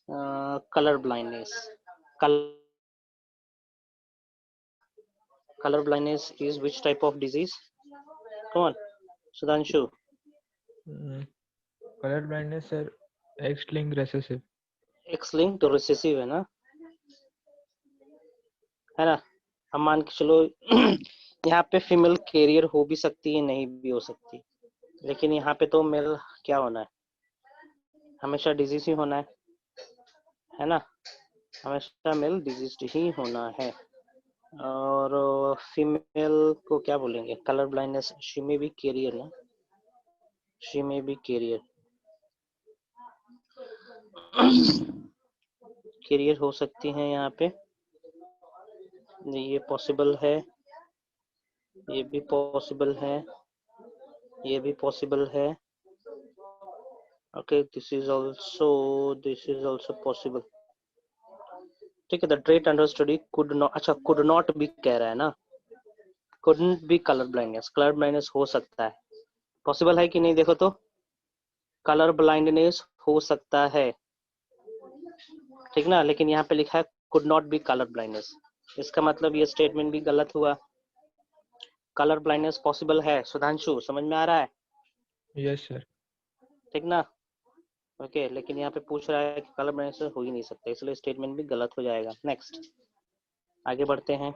color blindness. Color blindness is which type of disease? Come on, Sudhanshu. Colour blindness sir x linked recessive. X-linked recessive है ना हम मान के चलो यहाँ पे फीमेल कैरियर हो भी सकती है, नहीं भी हो सकती, लेकिन यहाँ पे तो मेल क्या होना है, हमेशा डिजीज ही होना है ना, हमेशा मेल डिजीज ही होना है. और फीमेल को क्या बोलेंगे? कलर ब्लाइंडनेस, शी में भी कैरियर ना, शी में भी कैरियर कैरियर हो सकती है यहाँ पे, ये पॉसिबल है, ये भी पॉसिबल है, ये भी पॉसिबल है. Okay, this is also possible. ठीक है, the trait under study could not, अच्छा कुड नॉट भी कह रहा है ना, couldn't B colour blindness. Colour blindness हो सकता है, पॉसिबल है कि नहीं? देखो तो, कलर ब्लाइंडनेस हो सकता है, ठीक ना, लेकिन यहाँ पे लिखा है could not be colour blindness. इसका मतलब ये स्टेटमेंट भी गलत हुआ. कलर ब्लाइंडनेस पॉसिबल है. सुधांशु, समझ में आ रहा है? Yes sir. ठीक ना, ओके, लेकिन यहाँ पे पूछ रहा है कि कलर ब्लाइंडनेस हो ही नहीं सकता, इसलिए स्टेटमेंट भी गलत हो जाएगा. नेक्स्ट, आगे बढ़ते हैं.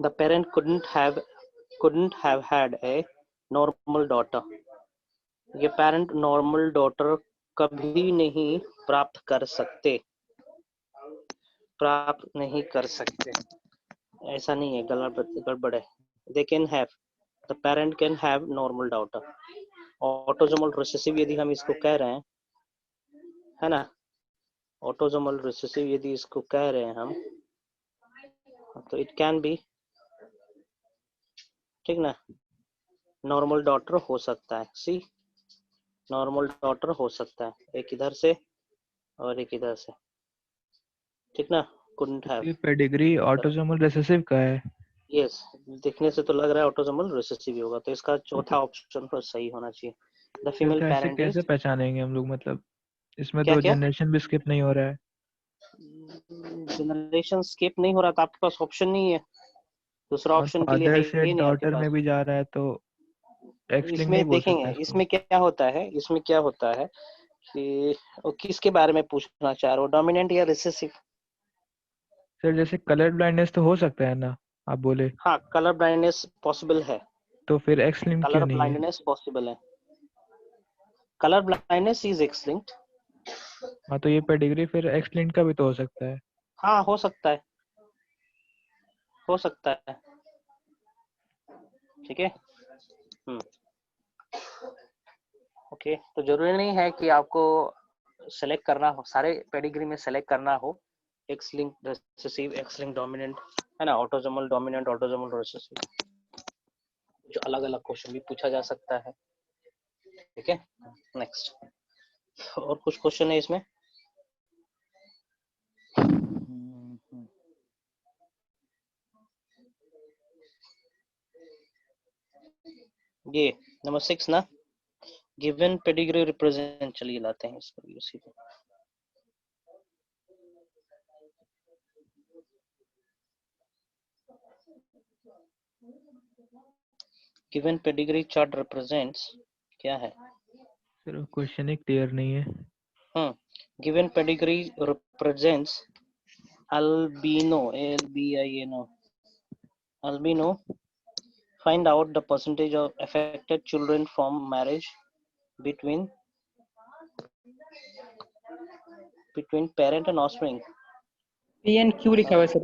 The parent couldn't have had a normal daughter. ये पेरेंट नॉर्मल डॉटर कभी नहीं प्राप्त कर सकते, प्राप्त नहीं कर सकते, ऐसा नहीं है, गड़बड़ है. They can have, the parent can have normal daughter. Autosomal recessive यदि हम इसको कह रहे हैं, है ना, ऑटोसोमल रिसेसिव यदि इसको कह रहे हैं हम, तो इट कैन बी, ठीक ना, नॉर्मल डॉटर हो सकता है. सी, नॉर्मल डॉटर हो सकता है, एक इधर से और एक इधर से, ठीक ना. couldn't have, ये पेडिग्री ऑटोसोमल रिसेसिव का है. यस, दिखने से तो लग रहा है ऑटोसोमल रिसेसिव ही होगा, तो इसका चौथा ऑप्शन तो सही होना चाहिए. द सर फीमेल तो ऐसे पेरेंट कैसे इज, पहचानेंगे हम लोग, मतलब इसमें क्या तो क्या जनरेशन भी स्किप नहीं हो रहा है. जनरेशन स्किप नहीं हो रहा, तो आपके पास ऑप्शन नहीं है, दूसरा और ऑप्शन के लिए है फादर से ही नहीं आपके डॉटर में पास. भी जा रहा है तो एक्स लिंक नहीं इसमें बोल सकते देखेंगे, इसको. इसमें क्या होता है, इसमें क्या होता है कि वो किसके बारे में पूछना चाह रहे हो, डोमिनेंट या रिसेसिव? सर जैसे कलर ब्लाइंडनेस तो हो सकता है ना, आप बोले, हाँ, कलर ब्लाइंडनेस पॉसिबल है, तो फिर एक्स लिंक क्यों कलर नहीं है? ब्लाइंडनेस पॉसिबल है, colour blindness is x linked. हाँ तो ये पेडिग्री फिर एक्स लिंक का भी तो हो सकता है. हाँ, हो सकता है, हो सकता है, ठीक है. ओके, तो जरूरी नहीं है कि आपको सेलेक्ट करना हो, सारे पेडिग्री में सेलेक्ट करना हो, x link recessive, x link dominant, है ना, ऑटोसोमल डोमिनेंट, ऑटोसोमल रिसेसिव, जो अलग अलग क्वेश्चन भी पूछा जा सकता है. ठीक है, नेक्स्ट, और कुछ क्वेश्चन है इसमें? ये नंबर 6 ना, गिवन पेडिग्री रिप्रेजेंट, चलिए लाते हैं इसको उसी को. गिवन पेडिग्री चार्ट रिप्रेजेंट्स, क्या है? सर क्वेश्चन ही क्लियर नहीं है. Given pedigree represents albino, albino, albino. Find out the percentage of affected children from marriage between parent and offspring. PN क्यों लिखा हुआ है सर,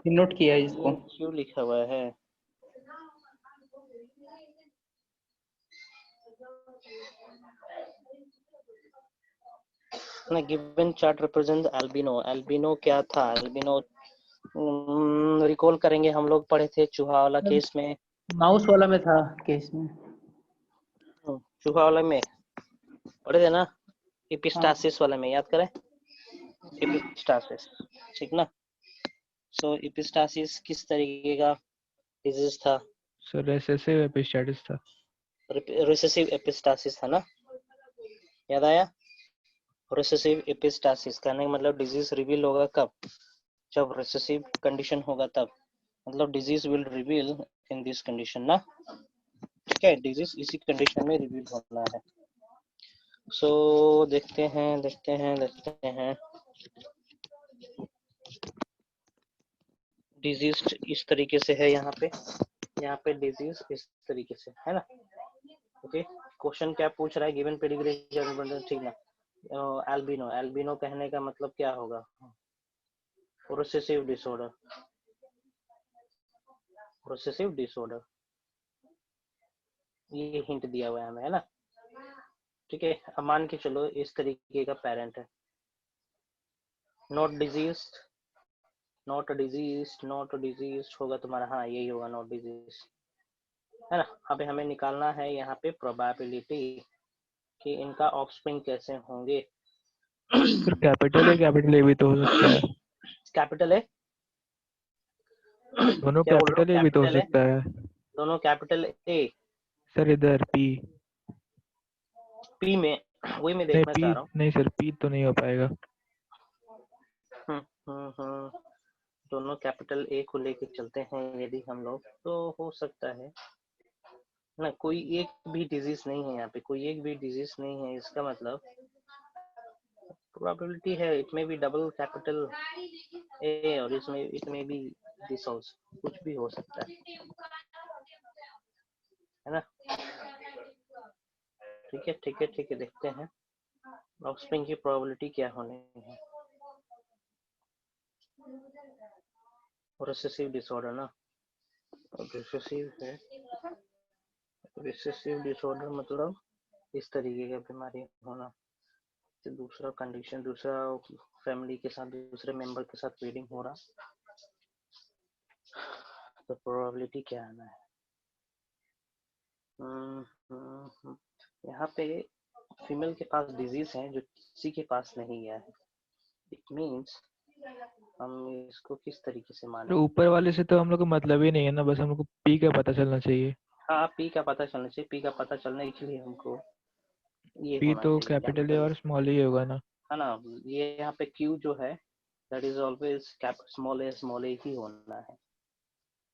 नोट किया है इसको. क्यों लिखा हुआ है? ना, given chart represent albino. Albino क्या था? एल्बिनो रिकॉल करेंगे, हम लोग पढ़े थे चूहा वाला केस में, माउस वाला में था केस में. चूहा वाला में पढ़े थे ना, एपिस्टासिस वाला में, याद करें, एपिस्टासिस, ठीक ना. सो एपिस्टासिस किस तरीके का डिजीज था? सर रिसेसिव एपिस्टासिस था. रिसेसिव एपिस्टासिस था ना, याद आया? रिसेसिव एपिस्टासिस कहने का मतलब डिजीज रिवील होगा कब? जब रिसेसिव कंडीशन होगा तब, मतलब disease will reveal in this condition ना, ठीक है, डिजीज इसी कंडीशन में रिवील होना है। सो देखते हैं डिजीज इस तरीके से है, यहाँ पे डिजीज इस तरीके से है ना। ओके, क्वेश्चन क्या पूछ रहा है? गिवन पेडिग्री, ठीक ना। एल्बिनो, एल्बिनो कहने का मतलब क्या होगा? रिसेसिव डिसऑर्डर, रिसेसिव डिसऑर्डर, ये हिंट दिया हुआ है हमें, है ना। ठीक है, अब मान के चलो इस तरीके का पेरेंट है, not disease, not disease, not disease होगा तुम्हारा, हाँ यही होगा, नॉट डिजीज, है ना। अभी हमें निकालना है यहाँ पे प्रोबेबिलिटी कि इनका ऑफस्प्रिंग कैसे होंगे। फिर कैपिटल ए भी तो हो सकता है। कैपिटल है, दोनों क्या बोल रहे हो? कैपिटल ए भी तो हो कैपिटल है, सकता है दोनों कैपिटल ए, सर। इधर पी, पी में, वही मैं नहीं देखना पी चाह रहा हूँ। नहीं सर, पी तो नहीं हो पाएगा। हम्म, दोनों कैपिटल ए को लेके चलते हैं यदि हम लोग, तो हो सकता है ना, कोई एक भी डिजीज नहीं है यहाँ पे, कोई एक भी डिजीज नहीं है, इसका मतलब प्रोबेबिलिटी है इट में भी डबल कैपिटल ए, और इसमें इट में भी दिस आल्सो, कुछ भी हो सकता है ना। ठीक है, देखते हैं ऑफस्प्रिंग की प्रोबेबिलिटी क्या होने है। रिसेसिव डिसऑर्डर ना, रिसेसिव है, रिसेसिव डिसऑर्डर मतलब इस तरीके का बीमारी होना, तो दूसरा कंडीशन, दूसरा फैमिली के साथ, दूसरे मेंबर के साथ ब्रीडिंग हो रहा, तो प्रोबेबिलिटी क्या आना है? यहाँ पे फीमेल के पास डिजीज है जो किसी के पास नहीं है, इट मींस हम इसको किस तरीके से तो माने? ऊपर वाले से तो हम लोग को मतलब ही नहीं है ना, बस हम लोग को पी का पता चलना चाहिए। हाँ, पी का पता चलना चाहिए, पी का पता चलने के लिए हमको ये पी होना तो चाहिए कैपिटल ए कैपिटल, और स्मॉल ही होगा ना। है ना। ये यहाँ पे क्यू जो है दैट इज ऑलवेज स्मॉल ए ही होना है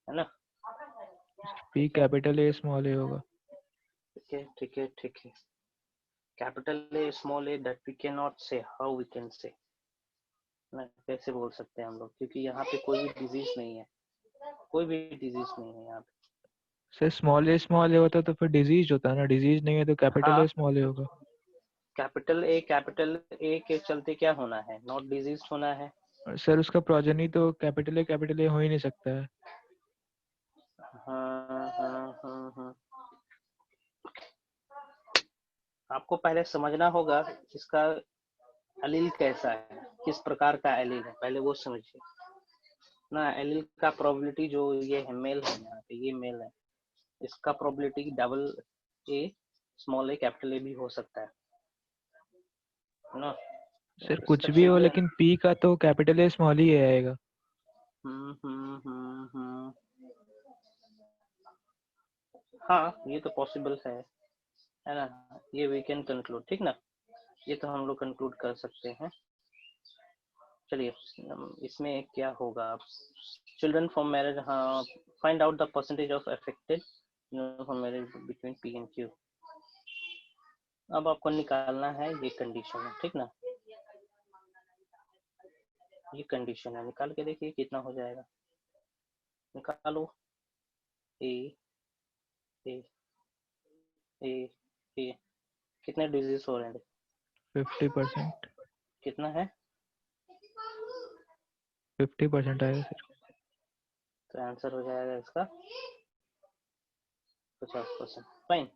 ना। पी ठीक है, कैपिटल ए स्मॉल ए होगा। ठीक है, capital A small A that we can not say, how we can say ना, कैसे बोल सकते हैं हम लोग, क्योंकि यहाँ पे कोई भी डिजीज नहीं है, कोई भी डिजीज नहीं है यहाँ पे। सर स्मॉल ए होता तो फिर डिजीज होता है ना, डिजीज नहीं है तो कैपिटल हाँ, ए स्मॉल ए होगा। कैपिटल ए के चलते क्या होना है? नॉट डिजीज होना है। और सर उसका प्रोजेनी तो कैपिटल ए हो ही नहीं सकता है। हाँ। आपको पहले समझना होगा इसका एलील कैसा है, किस प्रकार का एलील है, पहले वो समझिए ना। एलील का प्रोबेबिलिटी जो ये है, मेल है, यहाँ पे ये मेल है, इसका probability double A small A capital A भी हो सकता है ना। सर इसका कुछ भी हो, चिल्ड्रन, लेकिन पी का तो कैपिटल ए स्मॉल ही आएगा। हम्म, हाँ ये तो पॉसिबल है ना, ये वी कैन कंक्लूड, ठीक ना, ये तो हम लोग कंक्लूड कर सकते हैं। चलिए, इसमें क्या होगा? चिल्ड्रन फ्रॉम मैरिज, हाँ, find out the percentage of affected from marriage between P and Q. अब आपको निकालना है ये कंडीशन है, ठीक ना, ये कंडीशन है, निकाल के देखिए कितना हो जाएगा, निकालो। ए ए ए ए, कितने डिजीज हो रहे हैं? 50%। कितना है? 50% आएगा सर। तो आंसर हो जाएगा इसका 50%, फाइन,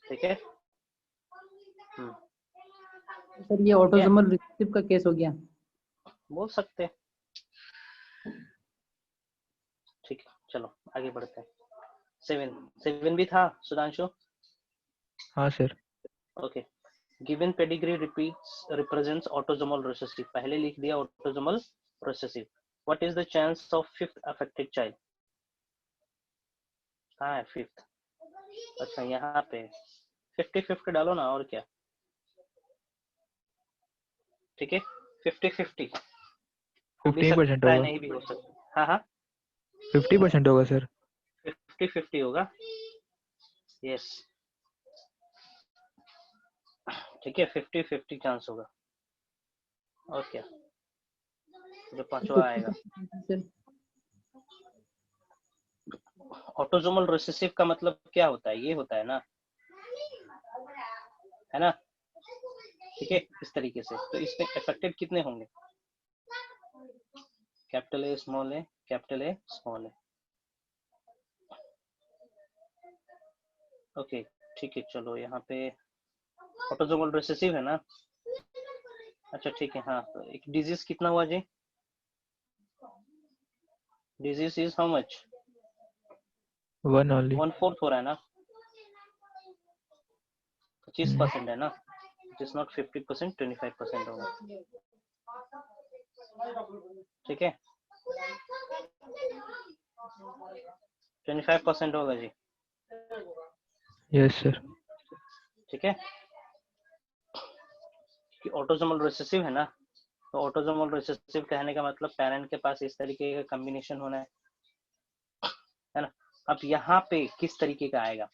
ठीक है। सर ये ठीक है, ऑटोसोमल रिसेसिव का केस हो गया। बोल सकते हैं, ठीक है, चलो आगे बढ़ते हैं। 7 भी था सुधांशु? हाँ sir. Okay, given pedigree represents autosomal recessive, पहले लिख दिया autosomal recessive. What is the chance of fifth affected child? कहाँ है फिफ्थ? अच्छा यहाँ पे 50-50 डालो ना, और क्या, ठीक है 50-50 हो भी 15% सकता है, होगा, नहीं भी हो सकता। हाँ हाँ 50% होगा सर। 50-50 होगा, यस ठीक है 50-50 चांस होगा। और क्या जो पांचवा आएगा। ऑटोसोमल रिसेसिव का मतलब क्या होता है, ये होता है ना, है ना, ठीक है इस तरीके से। तो इसमें इफेक्टेड कितने होंगे, capital A small A, capital A small A. Okay ठीक है, चलो यहाँ पे ऑटोसोमल रिसेसिव है ना। अच्छा ठीक है, हाँ तो एक डिजीज कितना हुआ जी, disease is how much, 1 only. 1/4 हो रहा है ना, 25% है ना, इट इज नॉट 50%, 25% होगा, ठीक है 25% होगा जी, यस सर। ठीक है। कि ऑटोसोमल रिसेसिव है ना, तो ऑटोसोमल रिसेसिव कहने का मतलब पेरेंट के पास इस तरीके का कॉम्बिनेशन होना है ना। अब यहाँ पे किस तरीके का आएगा,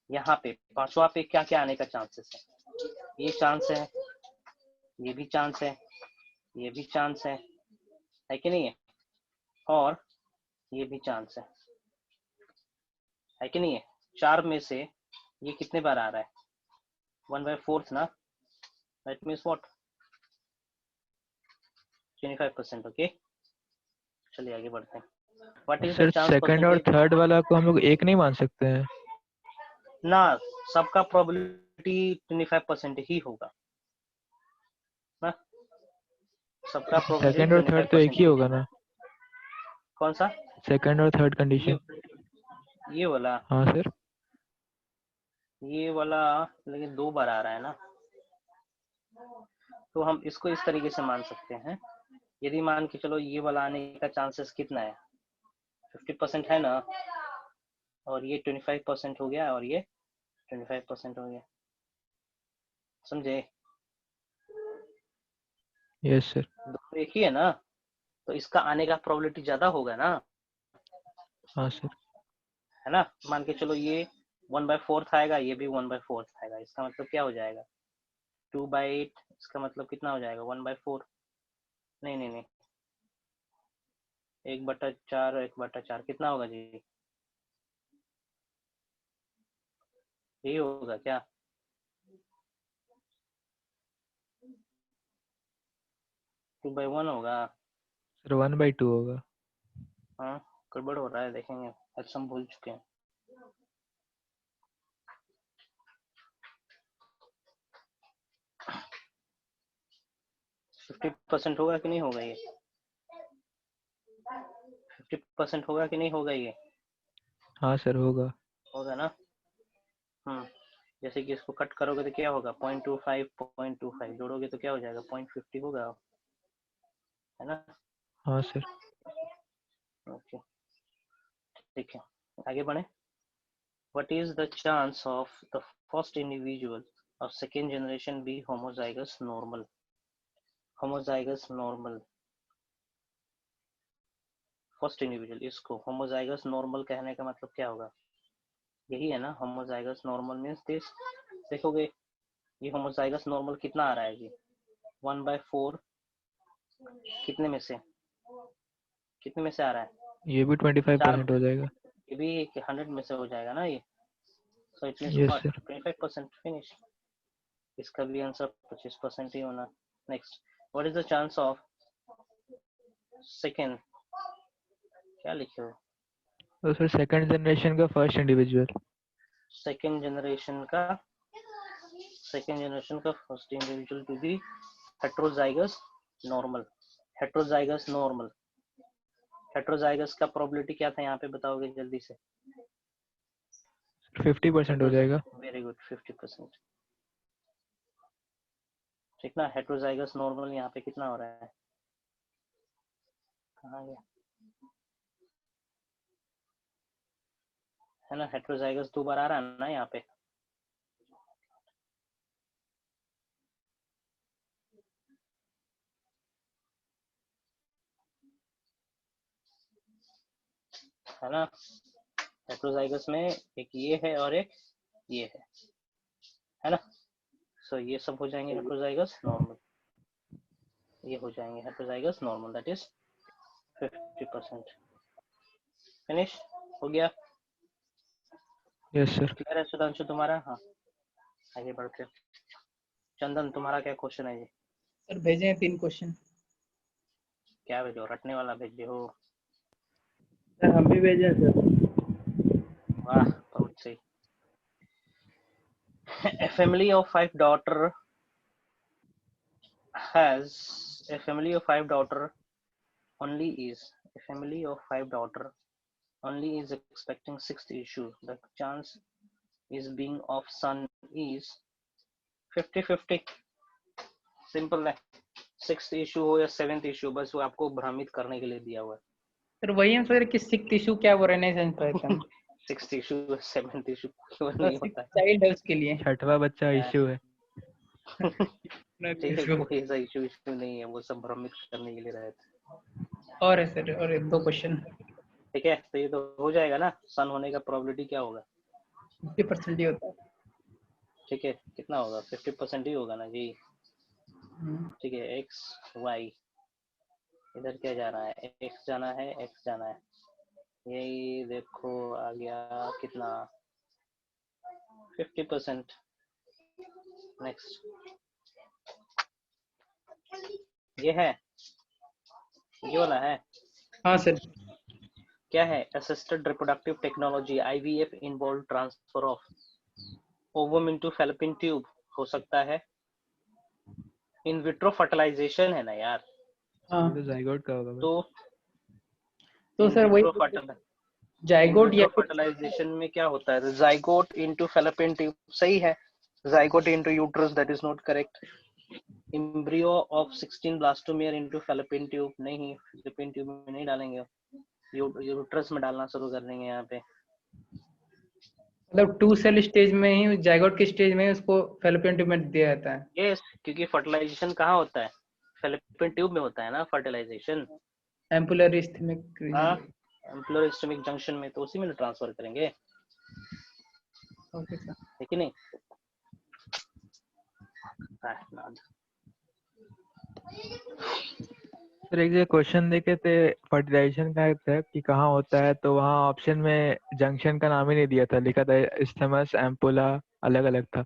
यहाँ पे पांचवा पे क्या क्या आने का चांसेस है, ये चांस है, ये भी चांस है, ये भी चांस है कि नहीं है, और ये भी चांस है कि नहीं है। चार में से ये कितने बार आ रहा है, 1/4 ना, दैट मीन्स व्हाट 25%। ओके चलिए आगे बढ़ते हैं। What is the sir chance second और परसेंटेज थर्ड वाला को हम लोग एक नहीं मान सकते हैं। ना, सबका प्रोबेबिलिटी 25% ही होगा ना, सबका सेकंड और प्रोबेबिलिटी थर्ड तो एक 25% ही ही होगा है। ना, कौन सा, सेकंड और थर्ड ये कंडीशन। ये वाला, हाँ सर। ये वाला लेकिन 2 बार आ रहा है ना, तो हम इसको इस तरीके से मान सकते हैं। यदि मान के चलो ये वाला आने का चांसेस कितना है, 50% है ना, और ये 25% हो गया, और ये 25% हो गया, समझे, यस सर। दोनों एक ही है ना, तो इसका आने का प्रोबेबिलिटी ज्यादा होगा ना, हाँ सर। है ना। मान के चलो ये 1/4 आएगा, ये भी 1/4 आएगा, इसका मतलब क्या हो जाएगा 2/8, इसका मतलब कितना हो जाएगा 1/4, नहीं नहीं नहीं 1/4, 1/4 कितना होगा जी, यही होगा क्या, 2/1 होगा। सर 1/2 होगा। हाँ गड़बड़ हो रहा है, देखेंगे आज हम भूल चुके हैं। फिफ्टी परसेंट होगा कि नहीं होगा ये, 50% होगा कि नहीं होगा ये, हाँ सर होगा। होगा ना। जैसे कि इसको कट करोगे तो क्या होगा 0.25, 0.25 जोड़ोगे तो क्या हो जाएगा 0.50 होगा, है ना। हाँ सर। ओके ठीक है आगे बढ़े। What is the chance of the first individual of second generation be homozygous normal, homozygous normal, first individual, इसको होमोजाइगस नॉर्मल कहने का मतलब क्या होगा, यही है ना होमोजाइगस नॉर्मल मीन्स दिस। देखोगे ये होमोजाइगस नॉर्मल कितना आ रहा है जी 1/4, कितने में से, कितने में से आ रहा है, ये भी 4, 25% हो जाएगा। ये भी 100 में से हो जाएगा ना ये, so it means yes what sir. 25% finish, इसका भी आंसर 25% ही होना। Next, what is the chance of second, क्या लिखे हो, तो सर सेकंड जनरेशन का फर्स्ट इंडिविजुअल। सेकेंड जनरेशन का, सेकेंड जनरेशन का first individual to be heterozygous normal, heterozygous normal, heterozygous का प्रोबेबिलिटी क्या था यहाँ पे बताओगे जल्दी से, 50% हो जाएगा। वेरी गुड 50%, ठीक ना। हेट्रोजाइगस नॉर्मल यहाँ पे कितना हो रहा है, कहाँ गया, है ना, हेट्रोजाइगस 2 बार आ रहा है ना यहाँ पे, है ना। हेट्रोजाइगस में एक ये है और एक ये है ना। सो ये सब हो जाएंगे हेट्रोजाइगस नॉर्मल, ये हो जाएंगे heterozygous normal, that is 50%। Finish हो गया। Yes sir. क्लियर है सुधांशु तुम्हारा? हाँ, आगे बढ़ते हैं। चंदन तुम्हारा क्या क्वेश्चन है जी? सर भेजे हैं 3 क्वेश्चन। क्या भेजो, रटने वाला भेजे हो? सर हम भी भेजे हैं सर। वाह बहुत सही। A family of 5 daughter has a family of 5 daughter only is a family of 5 daughter only is expecting 6th issue. The chance is being of son is 50-50. Simple है। 6th इशू हो या 7th issue, बस वो आपको भ्रमित करने के लिए दिया हुआ है। सर वही हम सोच रहे कि 6th इशू क्या वो नहीं समझ पाए थे हम। 6th इशू 7th इशू नहीं होता है। चाइल्ड है उसके लिए। छठवा बच्चा इशू है। ठीक है, कोई ऐसा इशू नहीं है, वो सब भ्रमित करने के लिए रहते। और है सर, और 2 क्वेश्चन। ठीक है, तो ये तो हो जाएगा ना। सन होने का प्रोबेबिलिटी क्या होगा? 50% ही होता है। ठीक है, कितना होगा? 50% ही होगा ना जी। ठीक है, एक्स वाई, इधर क्या जा रहा है? एक्स जाना है, एक्स जाना है, यही देखो आ गया कितना? 50%। नेक्स्ट ये है, ये वाला है। हाँ सर। क्या है? Assisted reproductive technology IVF involve transfer of ovum into fallopian tube हो सकता है। इन विट्रो फर्टिलाइजेशन है ना यार। हाँ तो जाइगोट का होगा। तो सर वही जाइगोट या फर्टिलाइजेशन में क्या होता है? जाइगोट इनटू फैलोपियन ट्यूब सही है। Zygote into uterus, that is not correct. Embryo of 16 blastomere into fallopian tube, नहीं, फैलोपियन ट्यूब में नहीं डालेंगे, यूट्रस में डालना शुरू कर देंगे यहाँ पे। मतलब 2 सेल स्टेज में ही, जाइगोट के स्टेज में ही उसको फैलोपियन ट्यूब में दिया जाता है। यस, क्योंकि फर्टिलाइजेशन कहाँ होता है? फैलोपियन ट्यूब में होता है ना फर्टिलाइजेशन। एम्पुलर इस्थेमिक हाँ, रीजन। एम्पुलर इस्टमिक जंक्शन में, तो उसी में ट्रांसफर करेंगे। Okay sir. है कि नहीं? सर एक क्वेश्चन देखे थे फर्टिलाइजेशन का था कि कहाँ होता है, तो वहाँ ऑप्शन में जंक्शन का नाम ही नहीं दिया था, लिखा था इस्थमस एम्पुला, अलग अलग था।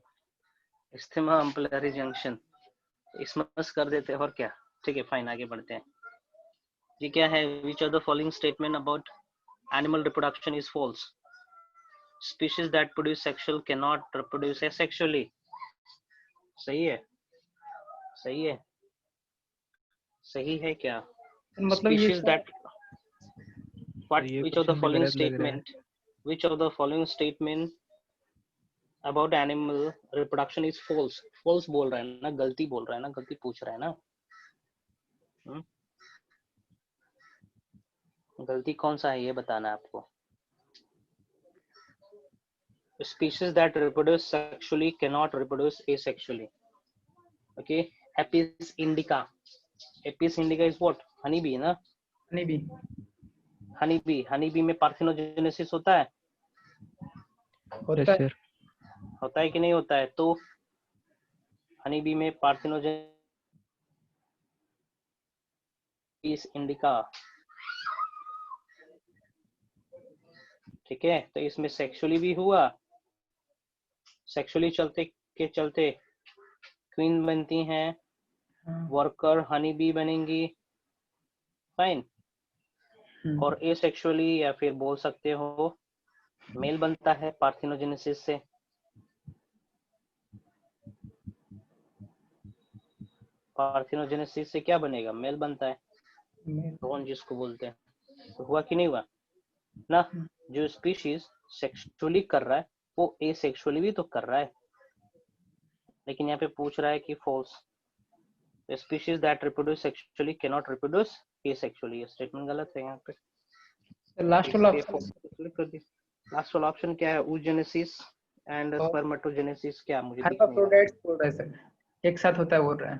इस्थेमा एम्पुलरी जंक्शन इसमस कर देते हैं और क्या। ठीक है, फाइन, आगे बढ़ते हैं। ये क्या है? Which of the following statement about animal reproduction is false? Species that produce sexual can not reproduce asexually. सही है, सही है, सही है क्या? मतलब ये स्पीशीज दैट what ये which of the क्वेश्चन भी following गलत लग रहा है। statement which of the following statement about animal reproduction is false? false बोल रहा है ना, गलती बोल रहा है ना, गलती पूछ रहा है ना। गलती कौन सा है ये बताना है आपको। species that reproduce sexually cannot reproduce asexually. Okay, Apis indica. Apis indica is what? honey bee ना? नहीं भी honey bee में पार्थिनोजेनेसिस होता है? होता है। सर होता है कि नहीं होता है? तो हनी बी में पार्थिनोजेनेसिस इंडिका। ठीक है, तो इसमें सेक्सुअली भी हुआ, सेक्सुअली चलते के चलते क्वीन बनती हैं, वर्कर हनी बी बनेंगी, फाइन। और एसेक्सुअली या फिर बोल सकते हो मेल बनता है पार्थिनोजेनेसिस से। पार्थिनोजेनेसिस से क्या बनेगा? मेल बनता है, ड्रोन जिसको बोलते हैं। तो हुआ कि नहीं हुआ ना? जो स्पीशीज सेक्सुअली कर रहा है वो एसेक्सुअली भी तो कर रहा है, लेकिन यहाँ पे पूछ रहा है कि false. Species that reproduce sexually can not reproduce asexually, ये स्टेटमेंट गलत है यहाँ पे। लास्ट वाला ऑप्शन क्लिक कर दी। लास्ट वाला ऑप्शन क्या है? oogenesis and spermatogenesis. क्या मुझे दिख नहीं रहा? हर्माफ्रोडाइट्स बोल रहा है सर, एक साथ होता है बोल रहा है।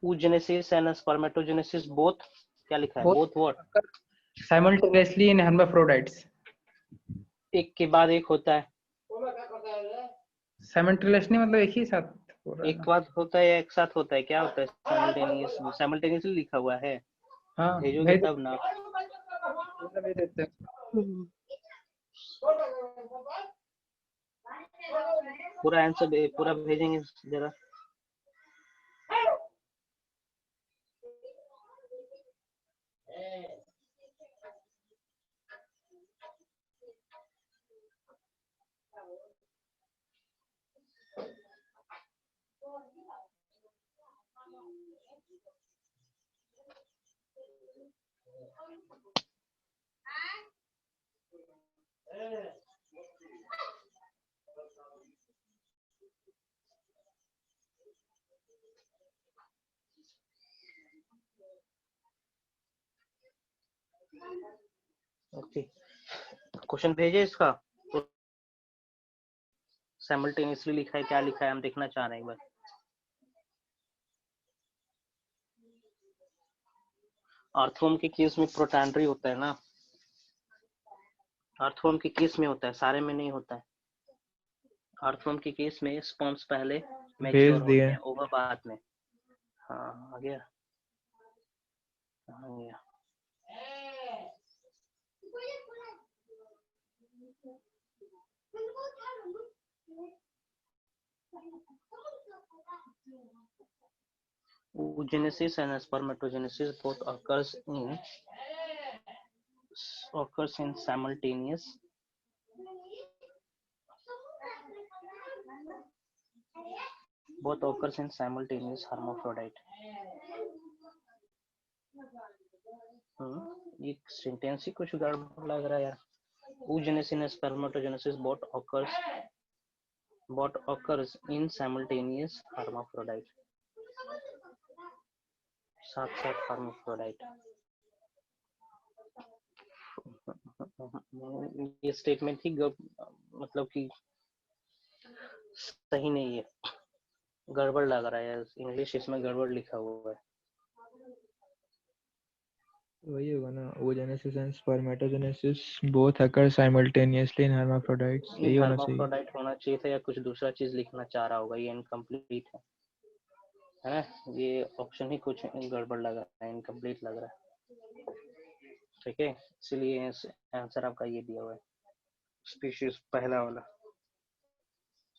oogenesis एंड स्पर्मेटोजेनेसिस बोथ, क्या लिखा है? Both both what? Simultaneously in hermaphrodites. एक के बाद एक होता है, साइमल्टेनियसली मतलब एक ही साथ हो रहा है एक ना? बाद होता है या एक साथ होता है, क्या होता है साइमल्टेनियस? साइमल्टेनियसली लिखा हुआ है, हाँ भेजोगे भेज तब ना। भेज देते हैं। पूरा आंसर पूरा भेजेंगे जरा। ओके, क्वेश्चन भेजे इसका, साइमल्टेनियसली लिखा है, क्या लिखा है हम देखना चाह रहे हैं एक बार। अर्थवॉर्म के केस में प्रोटैंडरी होता है ना, अर्थवॉर्म के केस में होता है, सारे में नहीं होता है। अर्थवॉर्म के केस में स्पर्म्स पहले मैच्योर दिए। होते हैं, ओवर बाद में। हाँ आ गया, आ गया। Oogenesis and spermatogenesis both occurs in simultaneous hermaphrodite. ये सेंटेंस ही कुछ गड़बड़ लग रहा है यार। Oogenesis and spermatogenesis both occurs in simultaneous hermaphrodite. साथ साथ hermaphrodite। ये स्टेटमेंट ही मतलब कि सही नहीं है, गड़बड़ लग रहा है, इंग्लिश इसमें गड़बड़ लिखा हुआ है। वही होगा ना, oogenesis and spermatogenesis both occur simultaneously in hermaphrodites, यही होना चाहिए। hermaphrodite होना चाहिए था, या कुछ दूसरा चीज लिखना चाह रहा होगा, ये इनकम्प्लीट है ना, ये ऑप्शन ही कुछ गड़बड़ लग रहा है, इनकम्प्लीट लग रहा है। ठीक है, इसलिए आंसर आपका ये दिया हुआ है, स्पीशीज पहला वाला।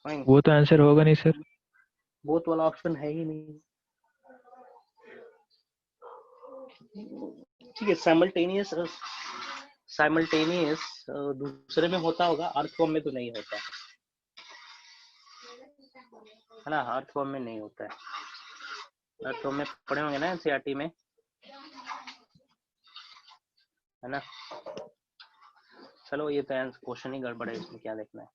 फाइन, वो तो आंसर होगा नहीं सर। बोथ वाला ऑप्शन है ही नहीं। ठीक है, साइमल्टेनियस दूसरे में होता होगा, अर्थवॉर्म में तो नहीं होता है ना, अर्थवॉर्म में नहीं होता है। अर्थवॉर्म में पढ़े होंगे ना एनसीईआरटी में, है ना। चलो ये तो क्वेश्चन ही गड़बड़ है, इसमें क्या देखना है।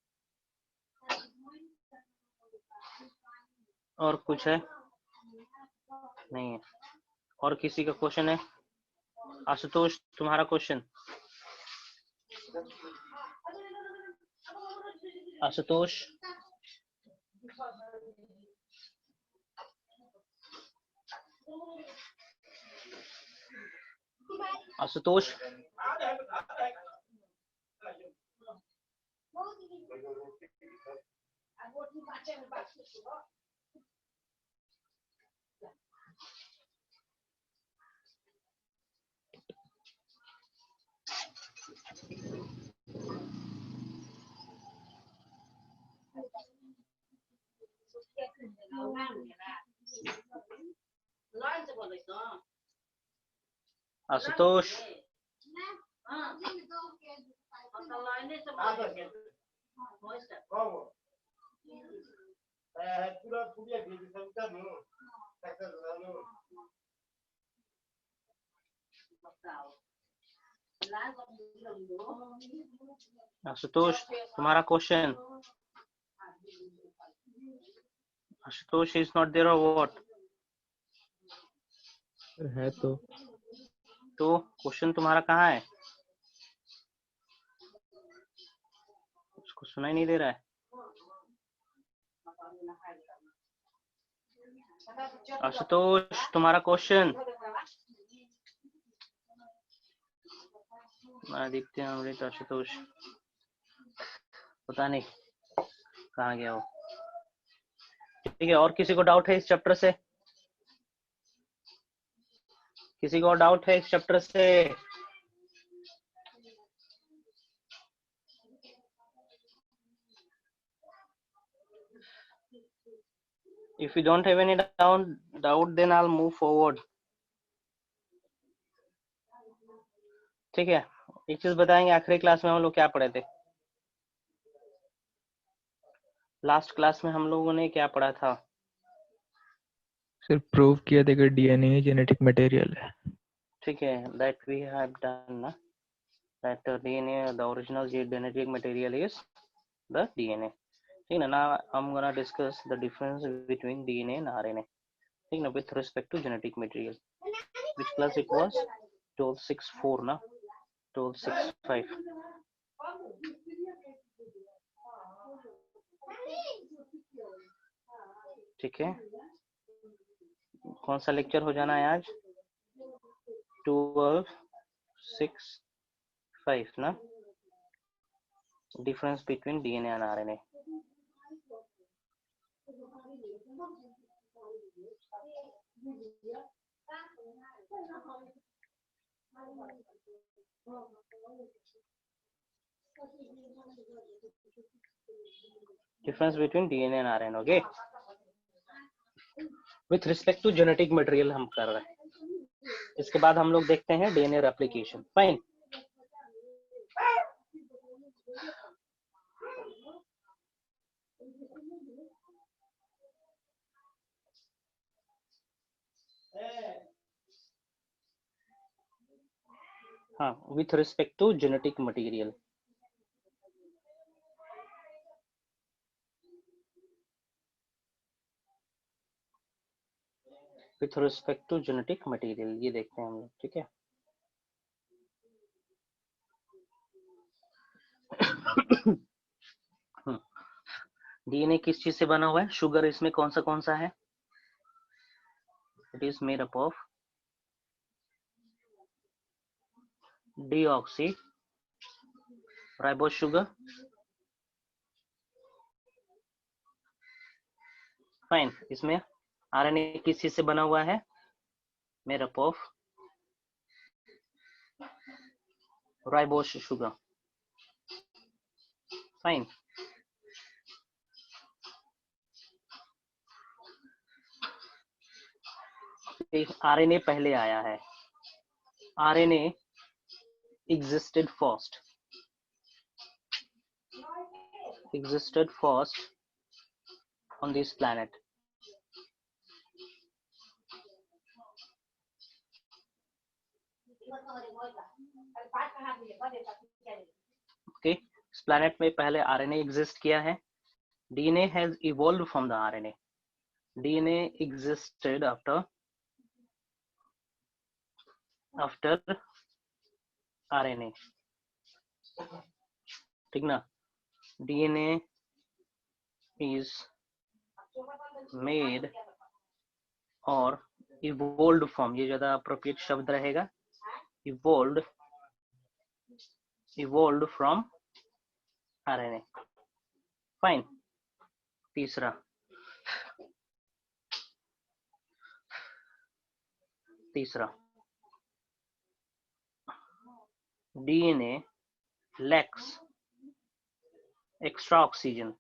और कुछ है? नहीं है। और किसी का क्वेश्चन है? आशुतोष तुम्हारा क्वेश्चन। आशुतोष, आशुतोष, आशुतोष, आशुतोष तुम्हारा question. Ashutosh is not there और व्हाट? है तो क्वेश्चन तुम्हारा कहाँ है? उसको सुनाई नहीं दे रहा है। आशुतोष तुम्हारा क्वेश्चन। आदित्य, अमृत, आशुतोष, पता नहीं कहाँ गया वो। ठीक है, और किसी को डाउट है इस चैप्टर से? किसी को डाउट है इस चैप्टर से? If you don't have any doubt, then I'll move forward. ठीक है, एक चीज बताएंगे, आखिरी क्लास में हम लोग क्या पढ़े थे? लास्ट क्लास में हम लोगों ने क्या पढ़ा था? सिर्फ प्रूव किया था कि डीएनए जेनेटिक मटेरियल है। ठीक है, that we have done ना, that DNA, the original genetic material is the DNA. ठीक है ना? Now I'm gonna discuss the difference between DNA and RNA. ठीक है ना, with respect to genetic material. Which class it was? 1264 ना, 1265. ठीक है, कौन सा लेक्चर हो जाना है आज? 1265 ना, difference between DNA and RNA. Difference between DNA and RNA, okay. With respect to genetic material हम कर रहे हैं। इसके बाद हम लोग देखते हैं डीएनए रेप्लिकेशन। फाइन, हाँ, with respect to genetic material. With respect to genetic material ये देखते हैं हम लोग, ठीक है। डीएनए किस चीज से बना हुआ है? शुगर इसमें कौन सा है? It is made up of deoxy ribose sugar. Fine, इसमें आरएनए किस चीज से बना हुआ है? Made up of ribose sugar. Fine, RNA पहले आया है। RNA existed first on this planet. Okay, इस planet में पहले आरएनए एग्जिस्ट किया है। DNA has evolved from the RNA. DNA existed after RNA. ठीक ना? DNA is made और evolved from, ये ज्यादा अप्रोप्रिएट शब्द रहेगा, evolved from RNA. फाइन, तीसरा DNA lacks एक्स्ट्रा ऑक्सीजन।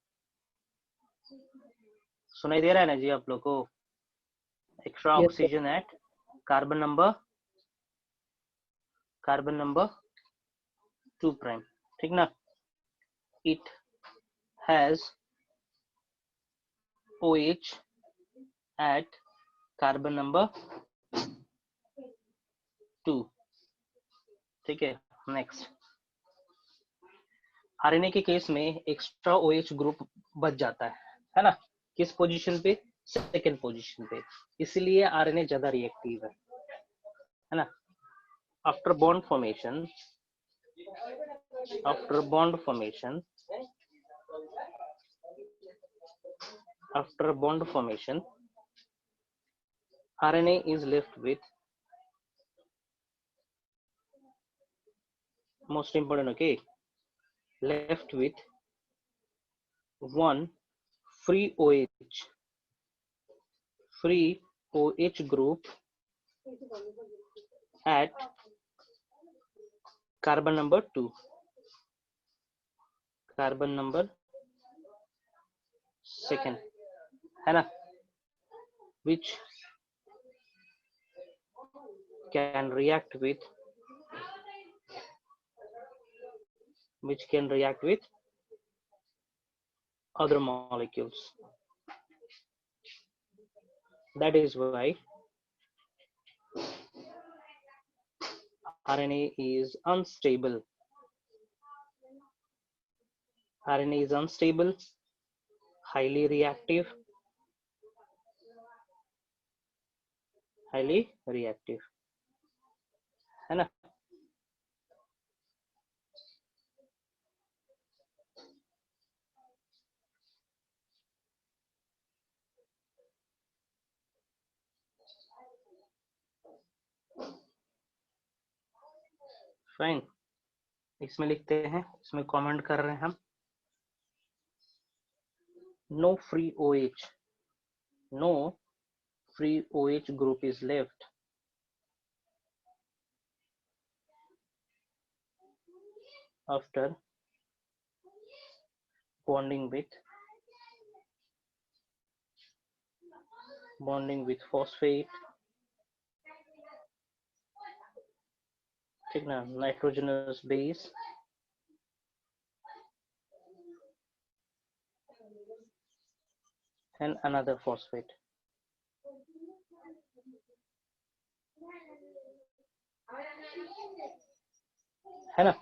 सुनाई दे रहा है ना जी आप लोग को? Extra oxygen at carbon number 2 prime, ठीक ना? It has OH at carbon number 2, ठीक है। नेक्स्ट, आरएनए के केस में एक्स्ट्रा OH ग्रुप बच जाता है ना? किस पोजीशन पे? सेकंड पोजीशन पे। इसलिए आरएनए ज्यादा रिएक्टिव है ना? After bond formation RNA is left with most important, okay, left with one free OH group at carbon number 2, carbon number 2, है ना, which can react with other molecules. That is why RNA is unstable. RNA is unstable, highly reactive, है ना. Fine, इसमें लिखते हैं, इसमें comment कर रहे हैं हम, no free OH group is left after bonding with phosphate, ठीक ना, nitrogenous base and another phosphate. है ना,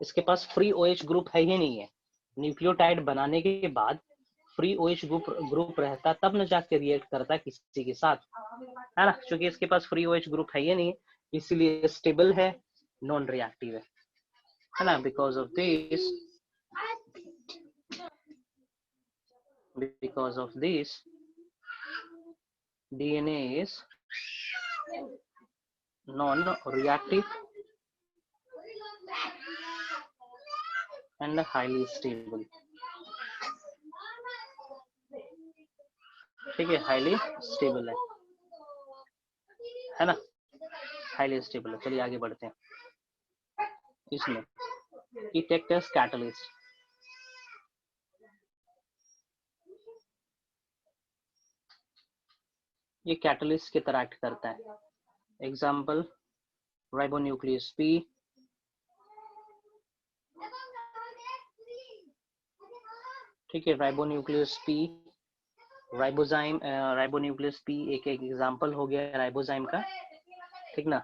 इसके पास फ्री OH ग्रुप है ही नहीं है. न्यूक्लियोटाइड बनाने के बाद फ्री OH ग्रुप रहता तब न जाके रिएक्ट करता किसी के साथ, है ना. क्योंकि इसके पास फ्री OH ग्रुप है ही नहीं, इसीलिए स्टेबल है, नॉन रिएक्टिव है ना. Because of this DNA is non-reactive and highly stable. ठीक है, हाईली स्टेबल है ना, हाईली स्टेबल है. चलिए आगे बढ़ते हैं. इसमें it acts as catalyst. ये कैटलिस्ट की तरह एक्ट करता है. एग्जाम्पल राइबोन्यूक्लियस P, ठीक है, ribonuclease P, ribozyme, ribonuclease P एक एग्जाम्पल हो गया राइबोजाइम का, ठीक ना.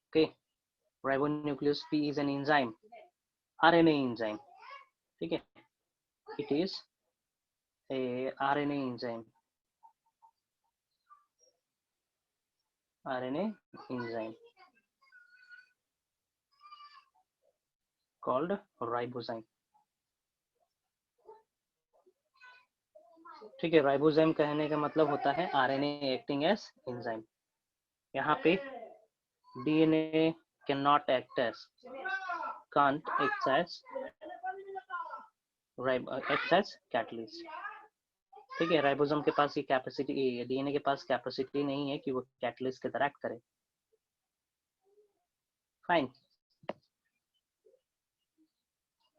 Okay, ribonuclease P is an enzyme, RNA enzyme, ठीक है, it is a RNA enzyme, RNA enzyme called ribozyme. ठीक है, राइबोजाइम कहने का मतलब होता है RNA acting as enzyme. यहाँ पे DNA can't act as catalyst. ठीक है, राइबोसोम के पास ये कैपेसिटी, DNA के पास कैपेसिटी नहीं है कि वो कैटलिस्ट की तरह एक्ट करे. फाइन,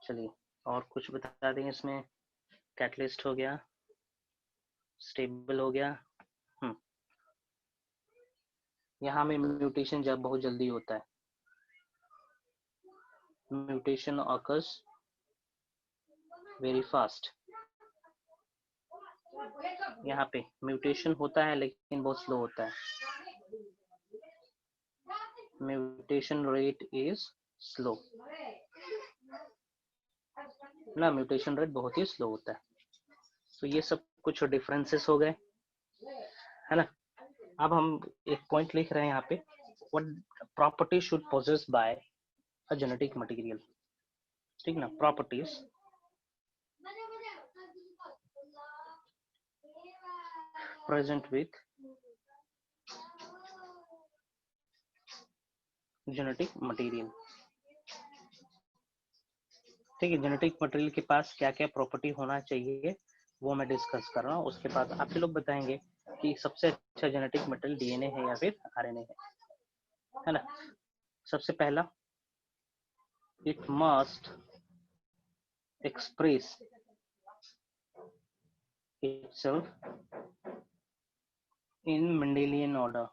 चलिए और कुछ बता दें. इसमें कैटलिस्ट हो गया, स्टेबल हो गया. यहाँ में म्यूटेशन जब बहुत जल्दी होता है, म्यूटेशन ऑकर्स वेरी फास्ट. यहाँ पे म्यूटेशन होता है लेकिन बहुत स्लो होता है. म्यूटेशन रेट इज स्लो ना, म्यूटेशन रेट बहुत ही स्लो होता है. तो ये सब कुछ डिफरेंसेस हो गए, है ना. अब हम एक पॉइंट लिख रहे हैं यहाँ पे, what property should possess by a genetic material. ठीक ना, properties present with genetic material. ठीक है, जेनेटिक मटेरियल के पास क्या क्या प्रॉपर्टी होना चाहिए वो मैं डिस्कस कर रहा हूँ। उसके बाद आप लोग बताएंगे कि सबसे अच्छा जेनेटिक मटेरियल डीएनए है या फिर आरएनए है ना। सबसे पहला, it must express itself in Mendelian order।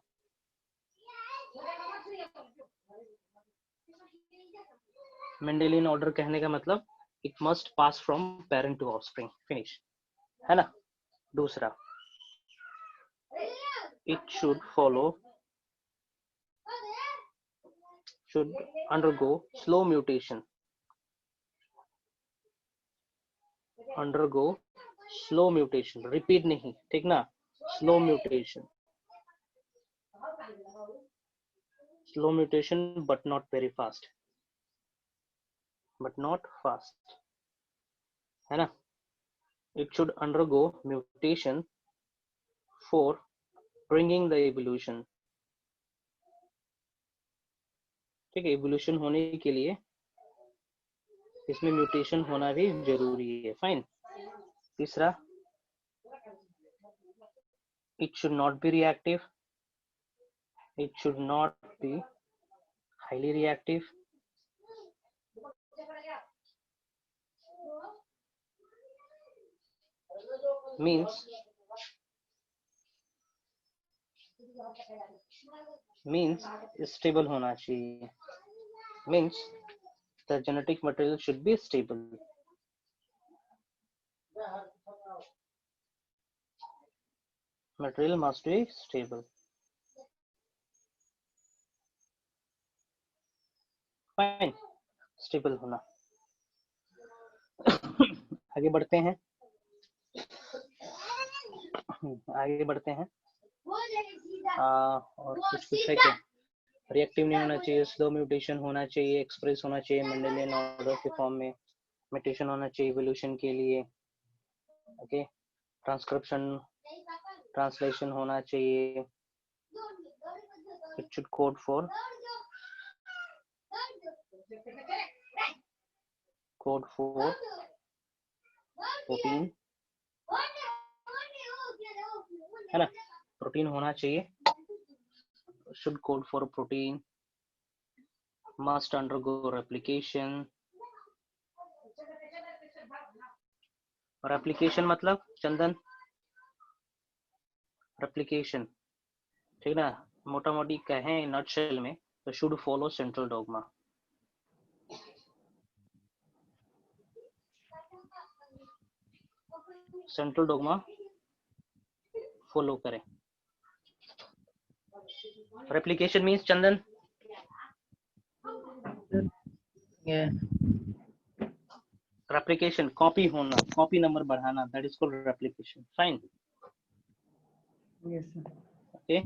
Mendelian order कहने का मतलब it must pass from parent to offspring, finish, है ना। दूसरा, it should follow, should undergo slow mutation, undergo slow mutation, repeat नहीं, ठीक ना, slow mutation, slow mutation but not very fast, but not fast, है ना। It should undergo mutation for bringing the evolution। ठीक है, evolution होने के लिए इसमें म्यूटेशन होना भी जरूरी है, फाइन। तीसरा, it should not be reactive, it should not be highly reactive, means stable होना चाहिए, means the genetic material should be stable। Material must be stable, fine, stable होना। आगे बढ़ते हैं, आगे बढ़ते हैं। और कुछ है क्या? रिएक्टिव नहीं होना चाहिए, स्लो म्यूटेशन होना चाहिए, एक्सप्रेस होना चाहिए मेंडेलियन ऑर्डर के फॉर्म में, म्यूटेशन होना चाहिए इवोल्यूशन के लिए, ओके, ट्रांसक्रिप्शन ट्रांसलेशन होना चाहिए, it should code for protein, है ना, प्रोटीन होना चाहिए, should code for protein, must undergo replication। और एप्लीकेशन मतलब चंदन, रेप्लिकेशन, ठीक ना, मोटा मोटी कहें नटशेल में तो should follow central dogma. Central dogma follow करें। रेप्लिकेशन मींस चंदन, रेप्लिकेशन कॉपी होना, कॉपी नंबर बढ़ाना, that is called replication, fine, okay,